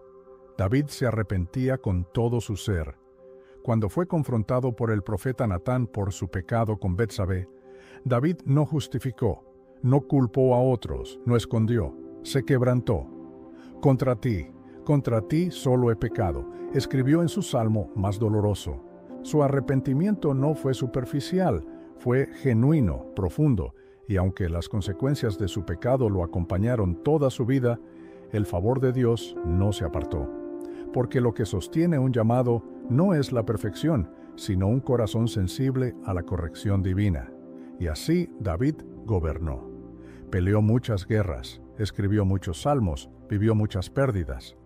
David se arrepentía con todo su ser. Cuando fue confrontado por el profeta Natán por su pecado con Betsabé, David no justificó, no culpó a otros, no escondió, se quebrantó. Contra ti solo he pecado, escribió en su salmo más doloroso. Su arrepentimiento no fue superficial, fue genuino, profundo, y aunque las consecuencias de su pecado lo acompañaron toda su vida, el favor de Dios no se apartó. Porque lo que sostiene un llamado no es la perfección, sino un corazón sensible a la corrección divina. Y así David gobernó. Peleó muchas guerras, escribió muchos salmos, vivió muchas pérdidas,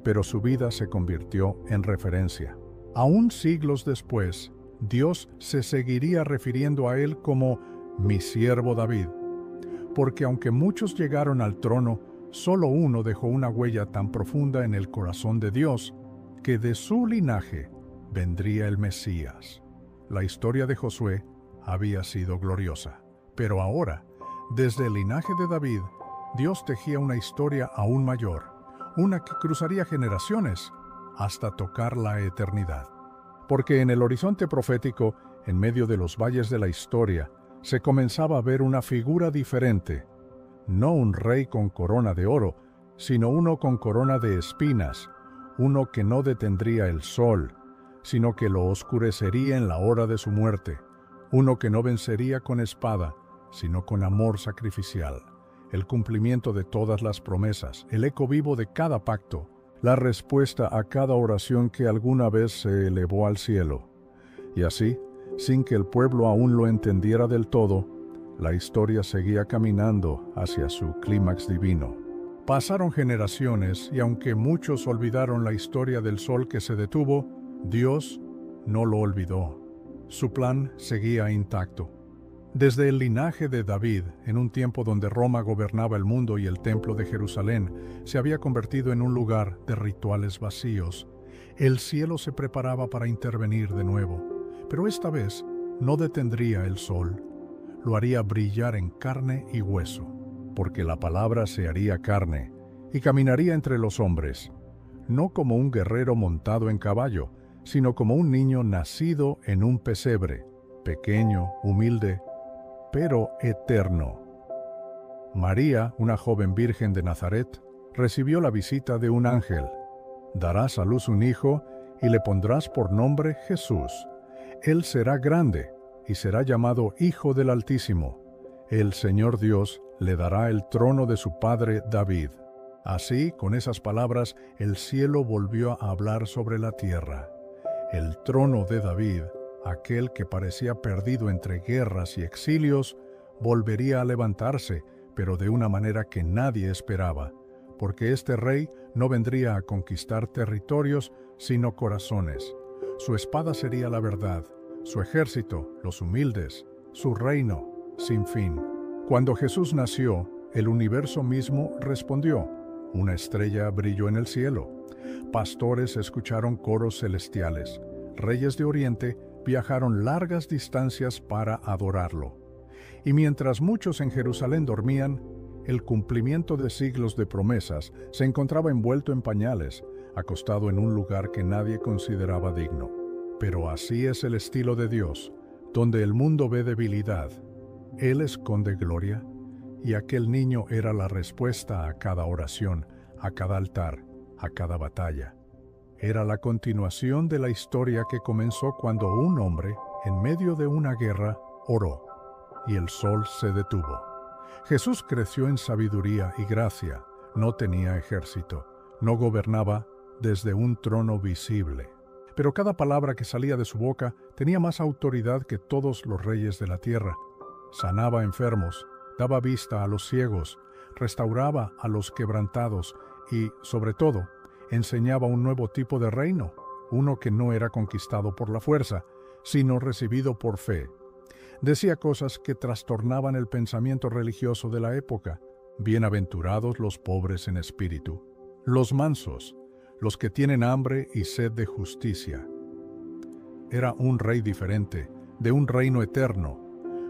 pero su vida se convirtió en referencia. Aún siglos después, Dios se seguiría refiriendo a él como mi siervo David, porque aunque muchos llegaron al trono, solo uno dejó una huella tan profunda en el corazón de Dios, que de su linaje vendría el Mesías. La historia de Josué había sido gloriosa, pero ahora, desde el linaje de David, Dios tejía una historia aún mayor, una que cruzaría generaciones hasta tocar la eternidad. Porque en el horizonte profético, en medio de los valles de la historia, se comenzaba a ver una figura diferente, no un rey con corona de oro, sino uno con corona de espinas, uno que no detendría el sol, sino que lo oscurecería en la hora de su muerte, uno que no vencería con espada, sino con amor sacrificial, el cumplimiento de todas las promesas, el eco vivo de cada pacto, la respuesta a cada oración que alguna vez se elevó al cielo. Y así, sin que el pueblo aún lo entendiera del todo, la historia seguía caminando hacia su clímax divino. Pasaron generaciones y aunque muchos olvidaron la historia del sol que se detuvo, Dios no lo olvidó. Su plan seguía intacto. Desde el linaje de David, en un tiempo donde Roma gobernaba el mundo y el templo de Jerusalén se había convertido en un lugar de rituales vacíos, el cielo se preparaba para intervenir de nuevo, pero esta vez no detendría el sol, lo haría brillar en carne y hueso, porque la palabra se haría carne y caminaría entre los hombres, no como un guerrero montado en caballo, sino como un niño nacido en un pesebre, pequeño, humilde, pero eterno. María, una joven virgen de Nazaret, recibió la visita de un ángel. Darás a luz un hijo y le pondrás por nombre Jesús. Él será grande y será llamado Hijo del Altísimo. El Señor Dios le dará el trono de su padre David. Así, con esas palabras, el cielo volvió a hablar sobre la tierra. El trono de David, aquel que parecía perdido entre guerras y exilios, volvería a levantarse, pero de una manera que nadie esperaba, porque este rey no vendría a conquistar territorios, sino corazones. Su espada sería la verdad, su ejército, los humildes, su reino, sin fin. Cuando Jesús nació, el universo mismo respondió. Una estrella brilló en el cielo. Pastores escucharon coros celestiales. Reyes de Oriente viajaron largas distancias para adorarlo. Y mientras muchos en Jerusalén dormían, el cumplimiento de siglos de promesas se encontraba envuelto en pañales, acostado en un lugar que nadie consideraba digno. Pero así es el estilo de Dios, donde el mundo ve debilidad, Él esconde gloria, y aquel niño era la respuesta a cada oración, a cada altar, a cada batalla. Era la continuación de la historia que comenzó cuando un hombre, en medio de una guerra, oró, y el sol se detuvo. Jesús creció en sabiduría y gracia, no tenía ejército, no gobernaba desde un trono visible. Pero cada palabra que salía de su boca tenía más autoridad que todos los reyes de la tierra. Sanaba enfermos, daba vista a los ciegos, restauraba a los quebrantados y, sobre todo, enseñaba un nuevo tipo de reino, uno que no era conquistado por la fuerza, sino recibido por fe. Decía cosas que trastornaban el pensamiento religioso de la época. Bienaventurados los pobres en espíritu, los mansos, los que tienen hambre y sed de justicia. Era un rey diferente, de un reino eterno.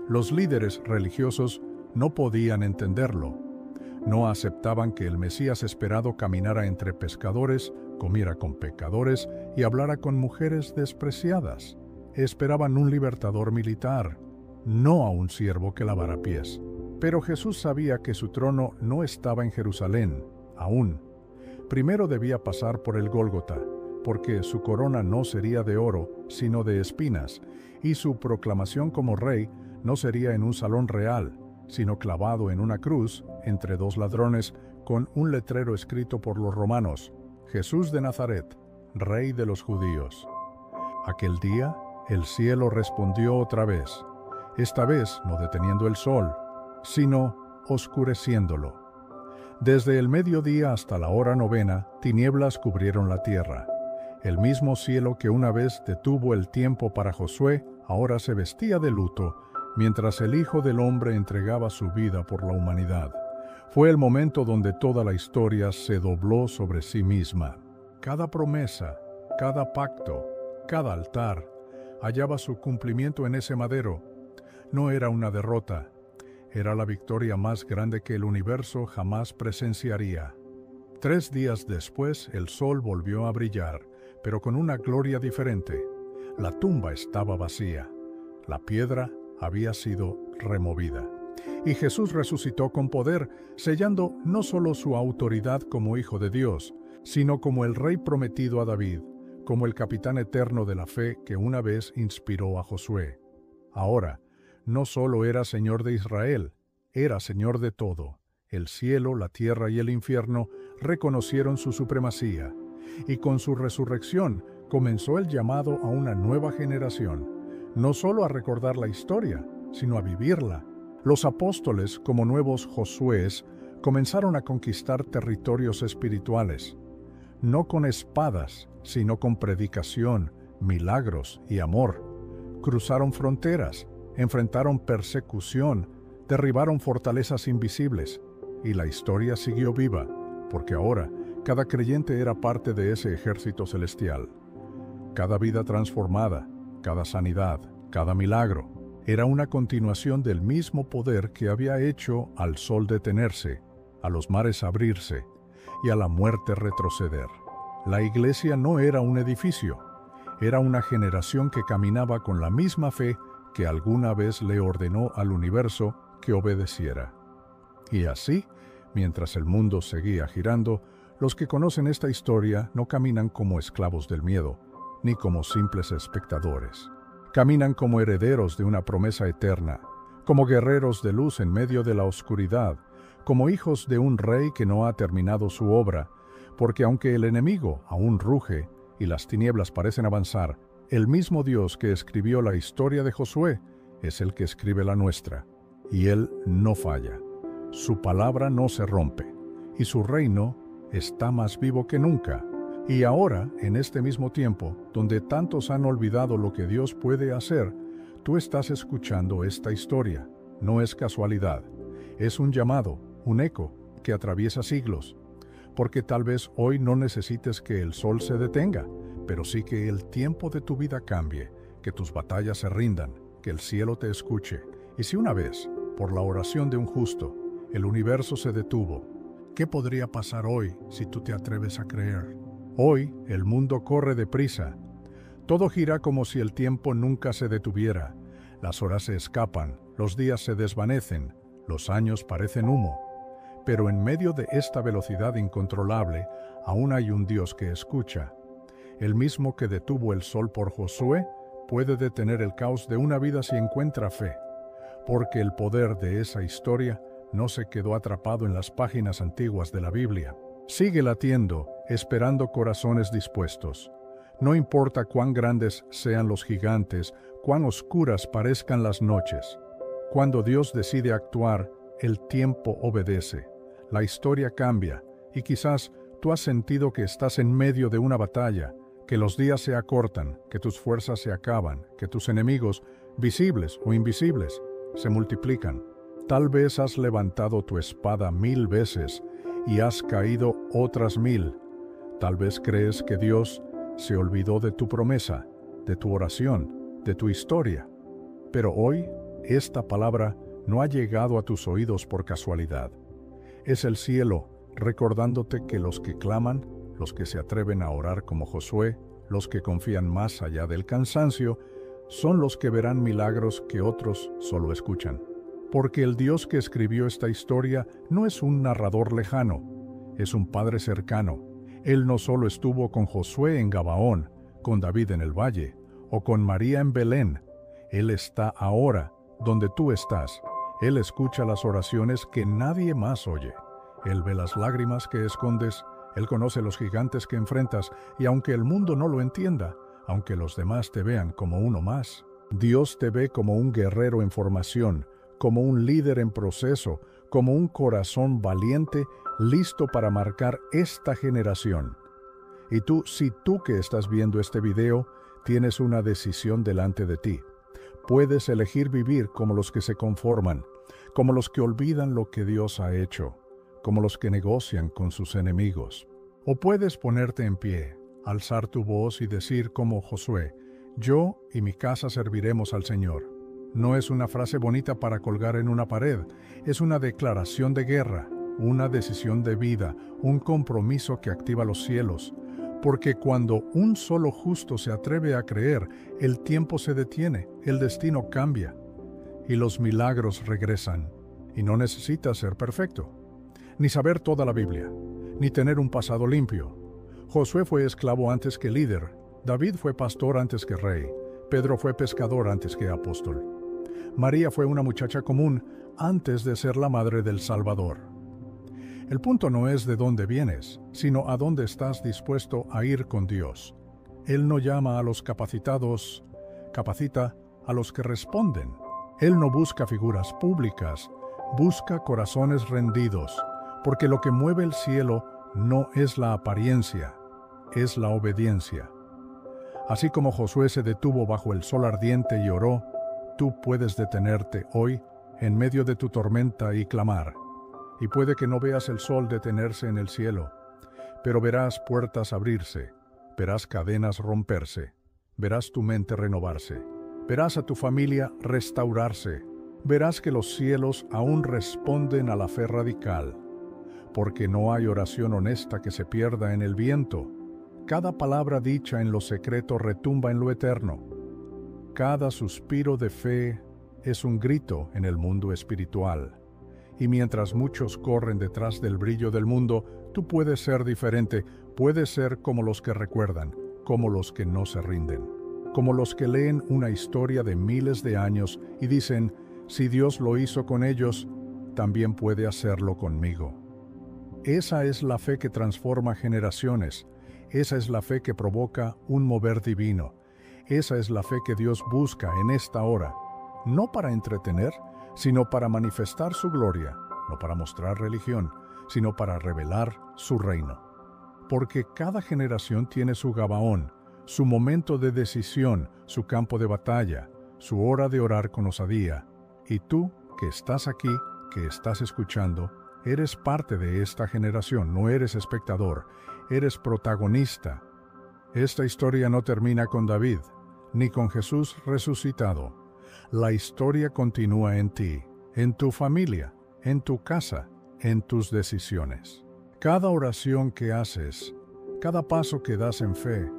Los líderes religiosos no podían entenderlo. No aceptaban que el Mesías esperado caminara entre pescadores, comiera con pecadores y hablara con mujeres despreciadas. Esperaban un libertador militar, no a un siervo que lavara pies. Pero Jesús sabía que su trono no estaba en Jerusalén, aún. Primero debía pasar por el Gólgota, porque su corona no sería de oro, sino de espinas, y su proclamación como rey no sería en un salón real, sino clavado en una cruz entre dos ladrones con un letrero escrito por los romanos: Jesús de Nazaret, Rey de los Judíos. Aquel día el cielo respondió otra vez, esta vez no deteniendo el sol, sino oscureciéndolo. Desde el mediodía hasta la hora novena, tinieblas cubrieron la tierra. El mismo cielo que una vez detuvo el tiempo para Josué, ahora se vestía de luto, mientras el Hijo del Hombre entregaba su vida por la humanidad. Fue el momento donde toda la historia se dobló sobre sí misma. Cada promesa, cada pacto, cada altar, hallaba su cumplimiento en ese madero. No era una derrota, era la victoria más grande que el universo jamás presenciaría. 3 días después, el sol volvió a brillar, pero con una gloria diferente. La tumba estaba vacía. La piedra había sido removida. Y Jesús resucitó con poder, sellando no solo su autoridad como Hijo de Dios, sino como el Rey prometido a David, como el capitán eterno de la fe que una vez inspiró a Josué. Ahora, no solo era Señor de Israel, era Señor de todo. El cielo, la tierra y el infierno reconocieron su supremacía, y con su resurrección comenzó el llamado a una nueva generación, no solo a recordar la historia, sino a vivirla. Los apóstoles, como nuevos Josués, comenzaron a conquistar territorios espirituales, no con espadas, sino con predicación, milagros y amor. Cruzaron fronteras, enfrentaron persecución, derribaron fortalezas invisibles, y la historia siguió viva, porque ahora cada creyente era parte de ese ejército celestial. Cada vida transformada, cada sanidad, cada milagro, era una continuación del mismo poder que había hecho al sol detenerse, a los mares abrirse y a la muerte retroceder. La iglesia no era un edificio, era una generación que caminaba con la misma fe que alguna vez le ordenó al universo que obedeciera. Y así, mientras el mundo seguía girando, los que conocen esta historia no caminan como esclavos del miedo, ni como simples espectadores. Caminan como herederos de una promesa eterna, como guerreros de luz en medio de la oscuridad, como hijos de un rey que no ha terminado su obra, porque aunque el enemigo aún ruge y las tinieblas parecen avanzar, el mismo Dios que escribió la historia de Josué es el que escribe la nuestra, y Él no falla. Su palabra no se rompe, y su reino está más vivo que nunca. Y ahora, en este mismo tiempo, donde tantos han olvidado lo que Dios puede hacer, tú estás escuchando esta historia. No es casualidad, es un llamado, un eco que atraviesa siglos. Porque tal vez hoy no necesites que el sol se detenga, pero sí que el tiempo de tu vida cambie, que tus batallas se rindan, que el cielo te escuche. Y si una vez, por la oración de un justo, el universo se detuvo, ¿qué podría pasar hoy si tú te atreves a creer? Hoy el mundo corre deprisa. Todo gira como si el tiempo nunca se detuviera. Las horas se escapan, los días se desvanecen, los años parecen humo. Pero en medio de esta velocidad incontrolable, aún hay un Dios que escucha. El mismo que detuvo el sol por Josué, puede detener el caos de una vida si encuentra fe. Porque el poder de esa historia no se quedó atrapado en las páginas antiguas de la Biblia. Sigue latiendo, esperando corazones dispuestos. No importa cuán grandes sean los gigantes, cuán oscuras parezcan las noches. Cuando Dios decide actuar, el tiempo obedece. La historia cambia, y quizás tú has sentido que estás en medio de una batalla, que los días se acortan, que tus fuerzas se acaban, que tus enemigos, visibles o invisibles, se multiplican. Tal vez has levantado tu espada 1000 veces y has caído otras 1000. Tal vez crees que Dios se olvidó de tu promesa, de tu oración, de tu historia. Pero hoy, esta palabra no ha llegado a tus oídos por casualidad. Es el cielo recordándote que los que claman, los que se atreven a orar como Josué, los que confían más allá del cansancio, son los que verán milagros que otros solo escuchan. Porque el Dios que escribió esta historia no es un narrador lejano, es un Padre cercano. Él no solo estuvo con Josué en Gabaón, con David en el valle, o con María en Belén. Él está ahora, donde tú estás. Él escucha las oraciones que nadie más oye. Él ve las lágrimas que escondes. Él conoce los gigantes que enfrentas, y aunque el mundo no lo entienda, aunque los demás te vean como uno más, Dios te ve como un guerrero en formación, como un líder en proceso, como un corazón valiente, listo para marcar esta generación. Y si tú que estás viendo este video, tienes una decisión delante de ti. Puedes elegir vivir como los que se conforman, como los que olvidan lo que Dios ha hecho, como los que negocian con sus enemigos. O puedes ponerte en pie, alzar tu voz y decir como Josué, yo y mi casa serviremos al Señor. No es una frase bonita para colgar en una pared, es una declaración de guerra, una decisión de vida, un compromiso que activa los cielos. Porque cuando un solo justo se atreve a creer, el tiempo se detiene, el destino cambia, y los milagros regresan. Y no necesitas ser perfecto, ni saber toda la Biblia, ni tener un pasado limpio. Josué fue esclavo antes que líder, David fue pastor antes que rey, Pedro fue pescador antes que apóstol. María fue una muchacha común antes de ser la madre del Salvador. El punto no es de dónde vienes, sino a dónde estás dispuesto a ir con Dios. Él no llama a los capacitados, capacita a los que responden. Él no busca figuras públicas, busca corazones rendidos, porque lo que mueve el cielo no es la apariencia, es la obediencia. Así como Josué se detuvo bajo el sol ardiente y oró, tú puedes detenerte hoy en medio de tu tormenta y clamar. Y puede que no veas el sol detenerse en el cielo, pero verás puertas abrirse, verás cadenas romperse, verás tu mente renovarse, verás a tu familia restaurarse, verás que los cielos aún responden a la fe radical, porque no hay oración honesta que se pierda en el viento. Cada palabra dicha en lo secreto retumba en lo eterno. Cada suspiro de fe es un grito en el mundo espiritual. Y mientras muchos corren detrás del brillo del mundo, tú puedes ser diferente, puedes ser como los que recuerdan, como los que no se rinden, como los que leen una historia de miles de años y dicen, si Dios lo hizo con ellos, también puede hacerlo conmigo. Esa es la fe que transforma generaciones, esa es la fe que provoca un mover divino, esa es la fe que Dios busca en esta hora, no para entretener, sino para manifestar su gloria, no para mostrar religión, sino para revelar su reino. Porque cada generación tiene su Gabaón, su momento de decisión, su campo de batalla, su hora de orar con osadía. Y tú, que estás aquí, que estás escuchando, eres parte de esta generación, no eres espectador, eres protagonista. Esta historia no termina con David. ni con Jesús resucitado. La historia continúa en ti, en tu familia, en tu casa, en tus decisiones. Cada oración que haces, cada paso que das en fe,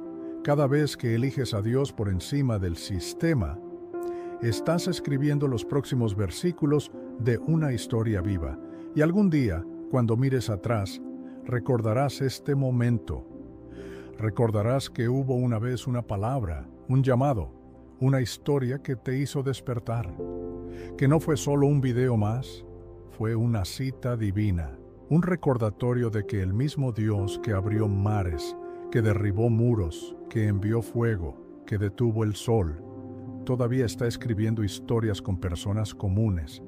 cada vez que eliges a Dios por encima del sistema, estás escribiendo los próximos versículos de una historia viva. Y algún día, cuando mires atrás, recordarás este momento. Recordarás que hubo una vez una palabra, un llamado, una historia que te hizo despertar. Que no fue solo un video más, fue una cita divina, un recordatorio de que el mismo Dios que abrió mares, que derribó muros, que envió fuego, que detuvo el sol, todavía está escribiendo historias con personas comunes,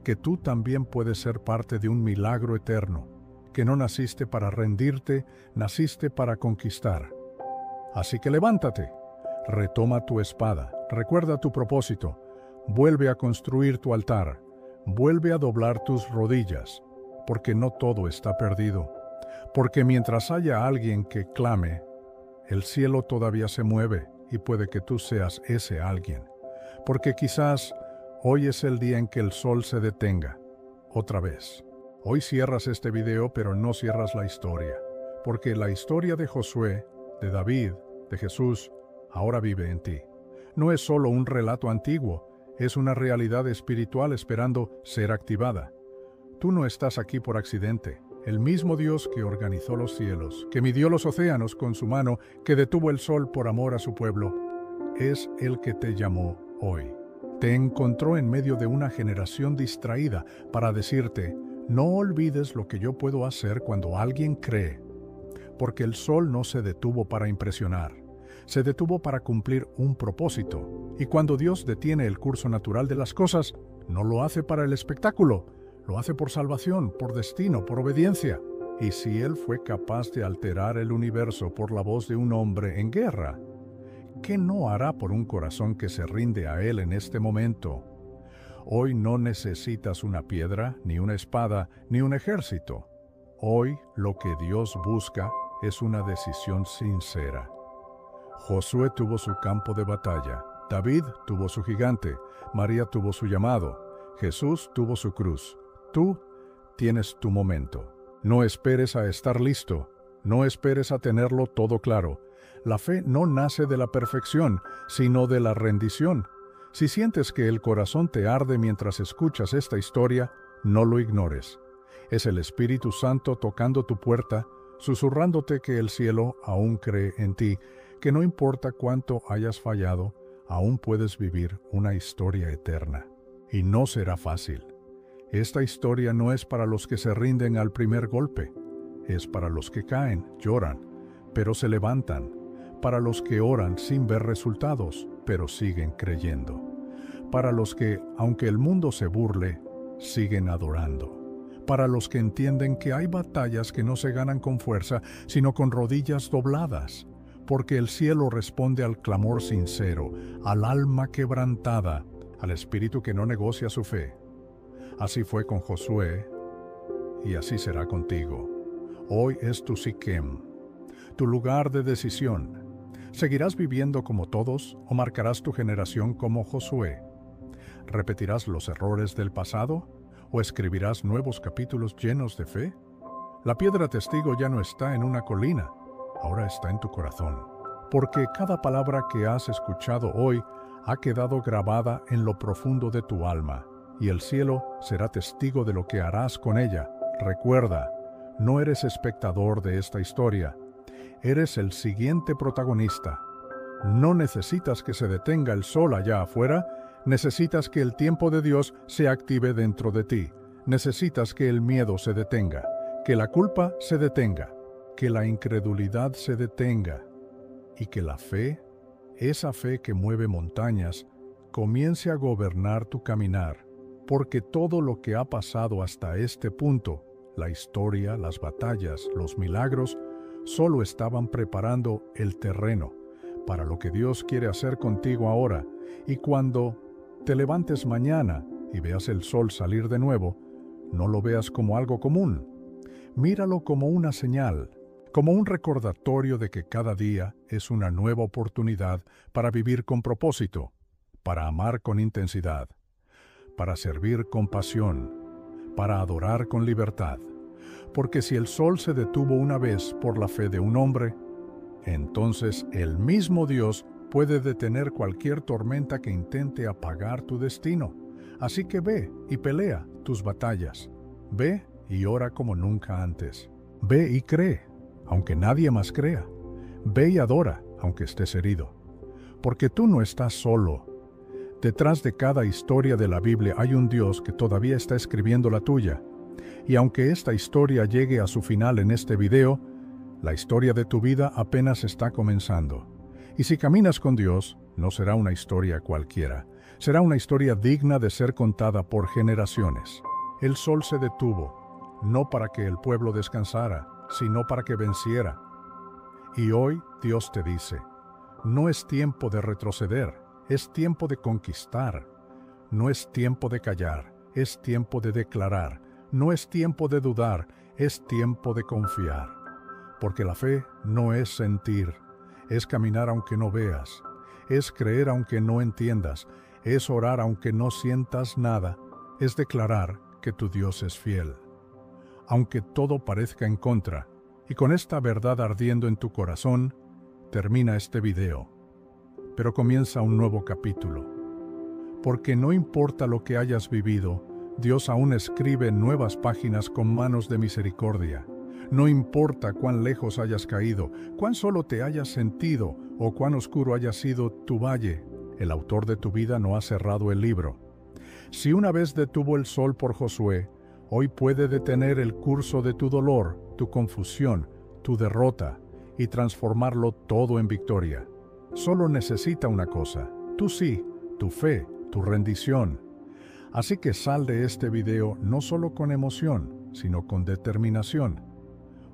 que tú también puedes ser parte de un milagro eterno, que no naciste para rendirte, naciste para conquistar. Así que levántate, retoma tu espada, recuerda tu propósito, vuelve a construir tu altar, vuelve a doblar tus rodillas, porque no todo está perdido, porque mientras haya alguien que clame, el cielo todavía se mueve y puede que tú seas ese alguien, porque quizás hoy es el día en que el sol se detenga, otra vez. Hoy cierras este video, pero no cierras la historia, porque la historia de Josué, de David, de Jesús, ahora vive en ti. No es solo un relato antiguo, es una realidad espiritual esperando ser activada. Tú no estás aquí por accidente. El mismo Dios que organizó los cielos, que midió los océanos con su mano, que detuvo el sol por amor a su pueblo, es el que te llamó hoy. Te encontró en medio de una generación distraída para decirte: no olvides lo que yo puedo hacer cuando alguien cree, porque el sol no se detuvo para impresionar, se detuvo para cumplir un propósito, y cuando Dios detiene el curso natural de las cosas, no lo hace para el espectáculo, lo hace por salvación, por destino, por obediencia. Y si Él fue capaz de alterar el universo por la voz de un hombre en guerra, ¿qué no hará por un corazón que se rinde a Él en este momento? Hoy no necesitas una piedra, ni una espada, ni un ejército. Hoy lo que Dios busca es una decisión sincera. Josué tuvo su campo de batalla, David tuvo su gigante, María tuvo su llamado, Jesús tuvo su cruz. Tú tienes tu momento. No esperes a estar listo, no esperes a tenerlo todo claro. La fe no nace de la perfección, sino de la rendición. Si sientes que el corazón te arde mientras escuchas esta historia, no lo ignores. Es el Espíritu Santo tocando tu puerta, susurrándote que el cielo aún cree en ti, que no importa cuánto hayas fallado, aún puedes vivir una historia eterna. Y no será fácil. Esta historia no es para los que se rinden al primer golpe, es para los que caen, lloran, pero se levantan, para los que oran sin ver resultados, pero siguen creyendo, para los que, aunque el mundo se burle, siguen adorando, para los que entienden que hay batallas que no se ganan con fuerza, sino con rodillas dobladas, porque el cielo responde al clamor sincero, al alma quebrantada, al espíritu que no negocia su fe. Así fue con Josué, y así será contigo. Hoy es tu Siquem, tu lugar de decisión. ¿Seguirás viviendo como todos o marcarás tu generación como Josué? ¿Repetirás los errores del pasado o escribirás nuevos capítulos llenos de fe? La piedra testigo ya no está en una colina, ahora está en tu corazón, porque cada palabra que has escuchado hoy ha quedado grabada en lo profundo de tu alma, y el cielo será testigo de lo que harás con ella. Recuerda, no eres espectador de esta historia, eres el siguiente protagonista. No necesitas que se detenga el sol allá afuera, necesitas que el tiempo de Dios se active dentro de ti. Necesitas que el miedo se detenga, que la culpa se detenga, que la incredulidad se detenga, y que la fe, esa fe que mueve montañas, comience a gobernar tu caminar, porque todo lo que ha pasado hasta este punto, la historia, las batallas, los milagros, solo estaban preparando el terreno para lo que Dios quiere hacer contigo ahora. Y cuando te levantes mañana y veas el sol salir de nuevo, no lo veas como algo común. Míralo como una señal, como un recordatorio de que cada día es una nueva oportunidad para vivir con propósito, para amar con intensidad, para servir con pasión, para adorar con libertad. Porque si el sol se detuvo una vez por la fe de un hombre, entonces el mismo Dios puede detener cualquier tormenta que intente apagar tu destino. Así que ve y pelea tus batallas. Ve y ora como nunca antes. Ve y cree, aunque nadie más crea. Ve y adora, aunque estés herido. Porque tú no estás solo. Detrás de cada historia de la Biblia hay un Dios que todavía está escribiendo la tuya. Y aunque esta historia llegue a su final en este video, la historia de tu vida apenas está comenzando. Y si caminas con Dios, no será una historia cualquiera. Será una historia digna de ser contada por generaciones. El sol se detuvo, no para que el pueblo descansara, sino para que venciera. Y hoy Dios te dice, no es tiempo de retroceder, es tiempo de conquistar. No es tiempo de callar, es tiempo de declarar. No es tiempo de dudar, es tiempo de confiar. Porque la fe no es sentir, es caminar aunque no veas, es creer aunque no entiendas, es orar aunque no sientas nada, es declarar que tu Dios es fiel. Aunque todo parezca en contra, y con esta verdad ardiendo en tu corazón, termina este video. Pero comienza un nuevo capítulo. Porque no importa lo que hayas vivido, Dios aún escribe nuevas páginas con manos de misericordia. No importa cuán lejos hayas caído, cuán solo te hayas sentido o cuán oscuro haya sido tu valle, el autor de tu vida no ha cerrado el libro. Si una vez detuvo el sol por Josué, hoy puede detener el curso de tu dolor, tu confusión, tu derrota y transformarlo todo en victoria. Solo necesita una cosa, tú sí, tu fe, tu rendición. Así que sal de este video no solo con emoción, sino con determinación.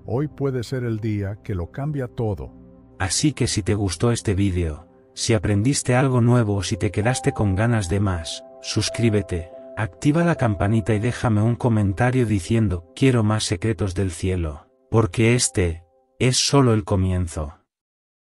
Hoy puede ser el día que lo cambia todo. Así que si te gustó este vídeo, si aprendiste algo nuevo o si te quedaste con ganas de más, suscríbete, activa la campanita y déjame un comentario diciendo, quiero más secretos del cielo, porque este es solo el comienzo.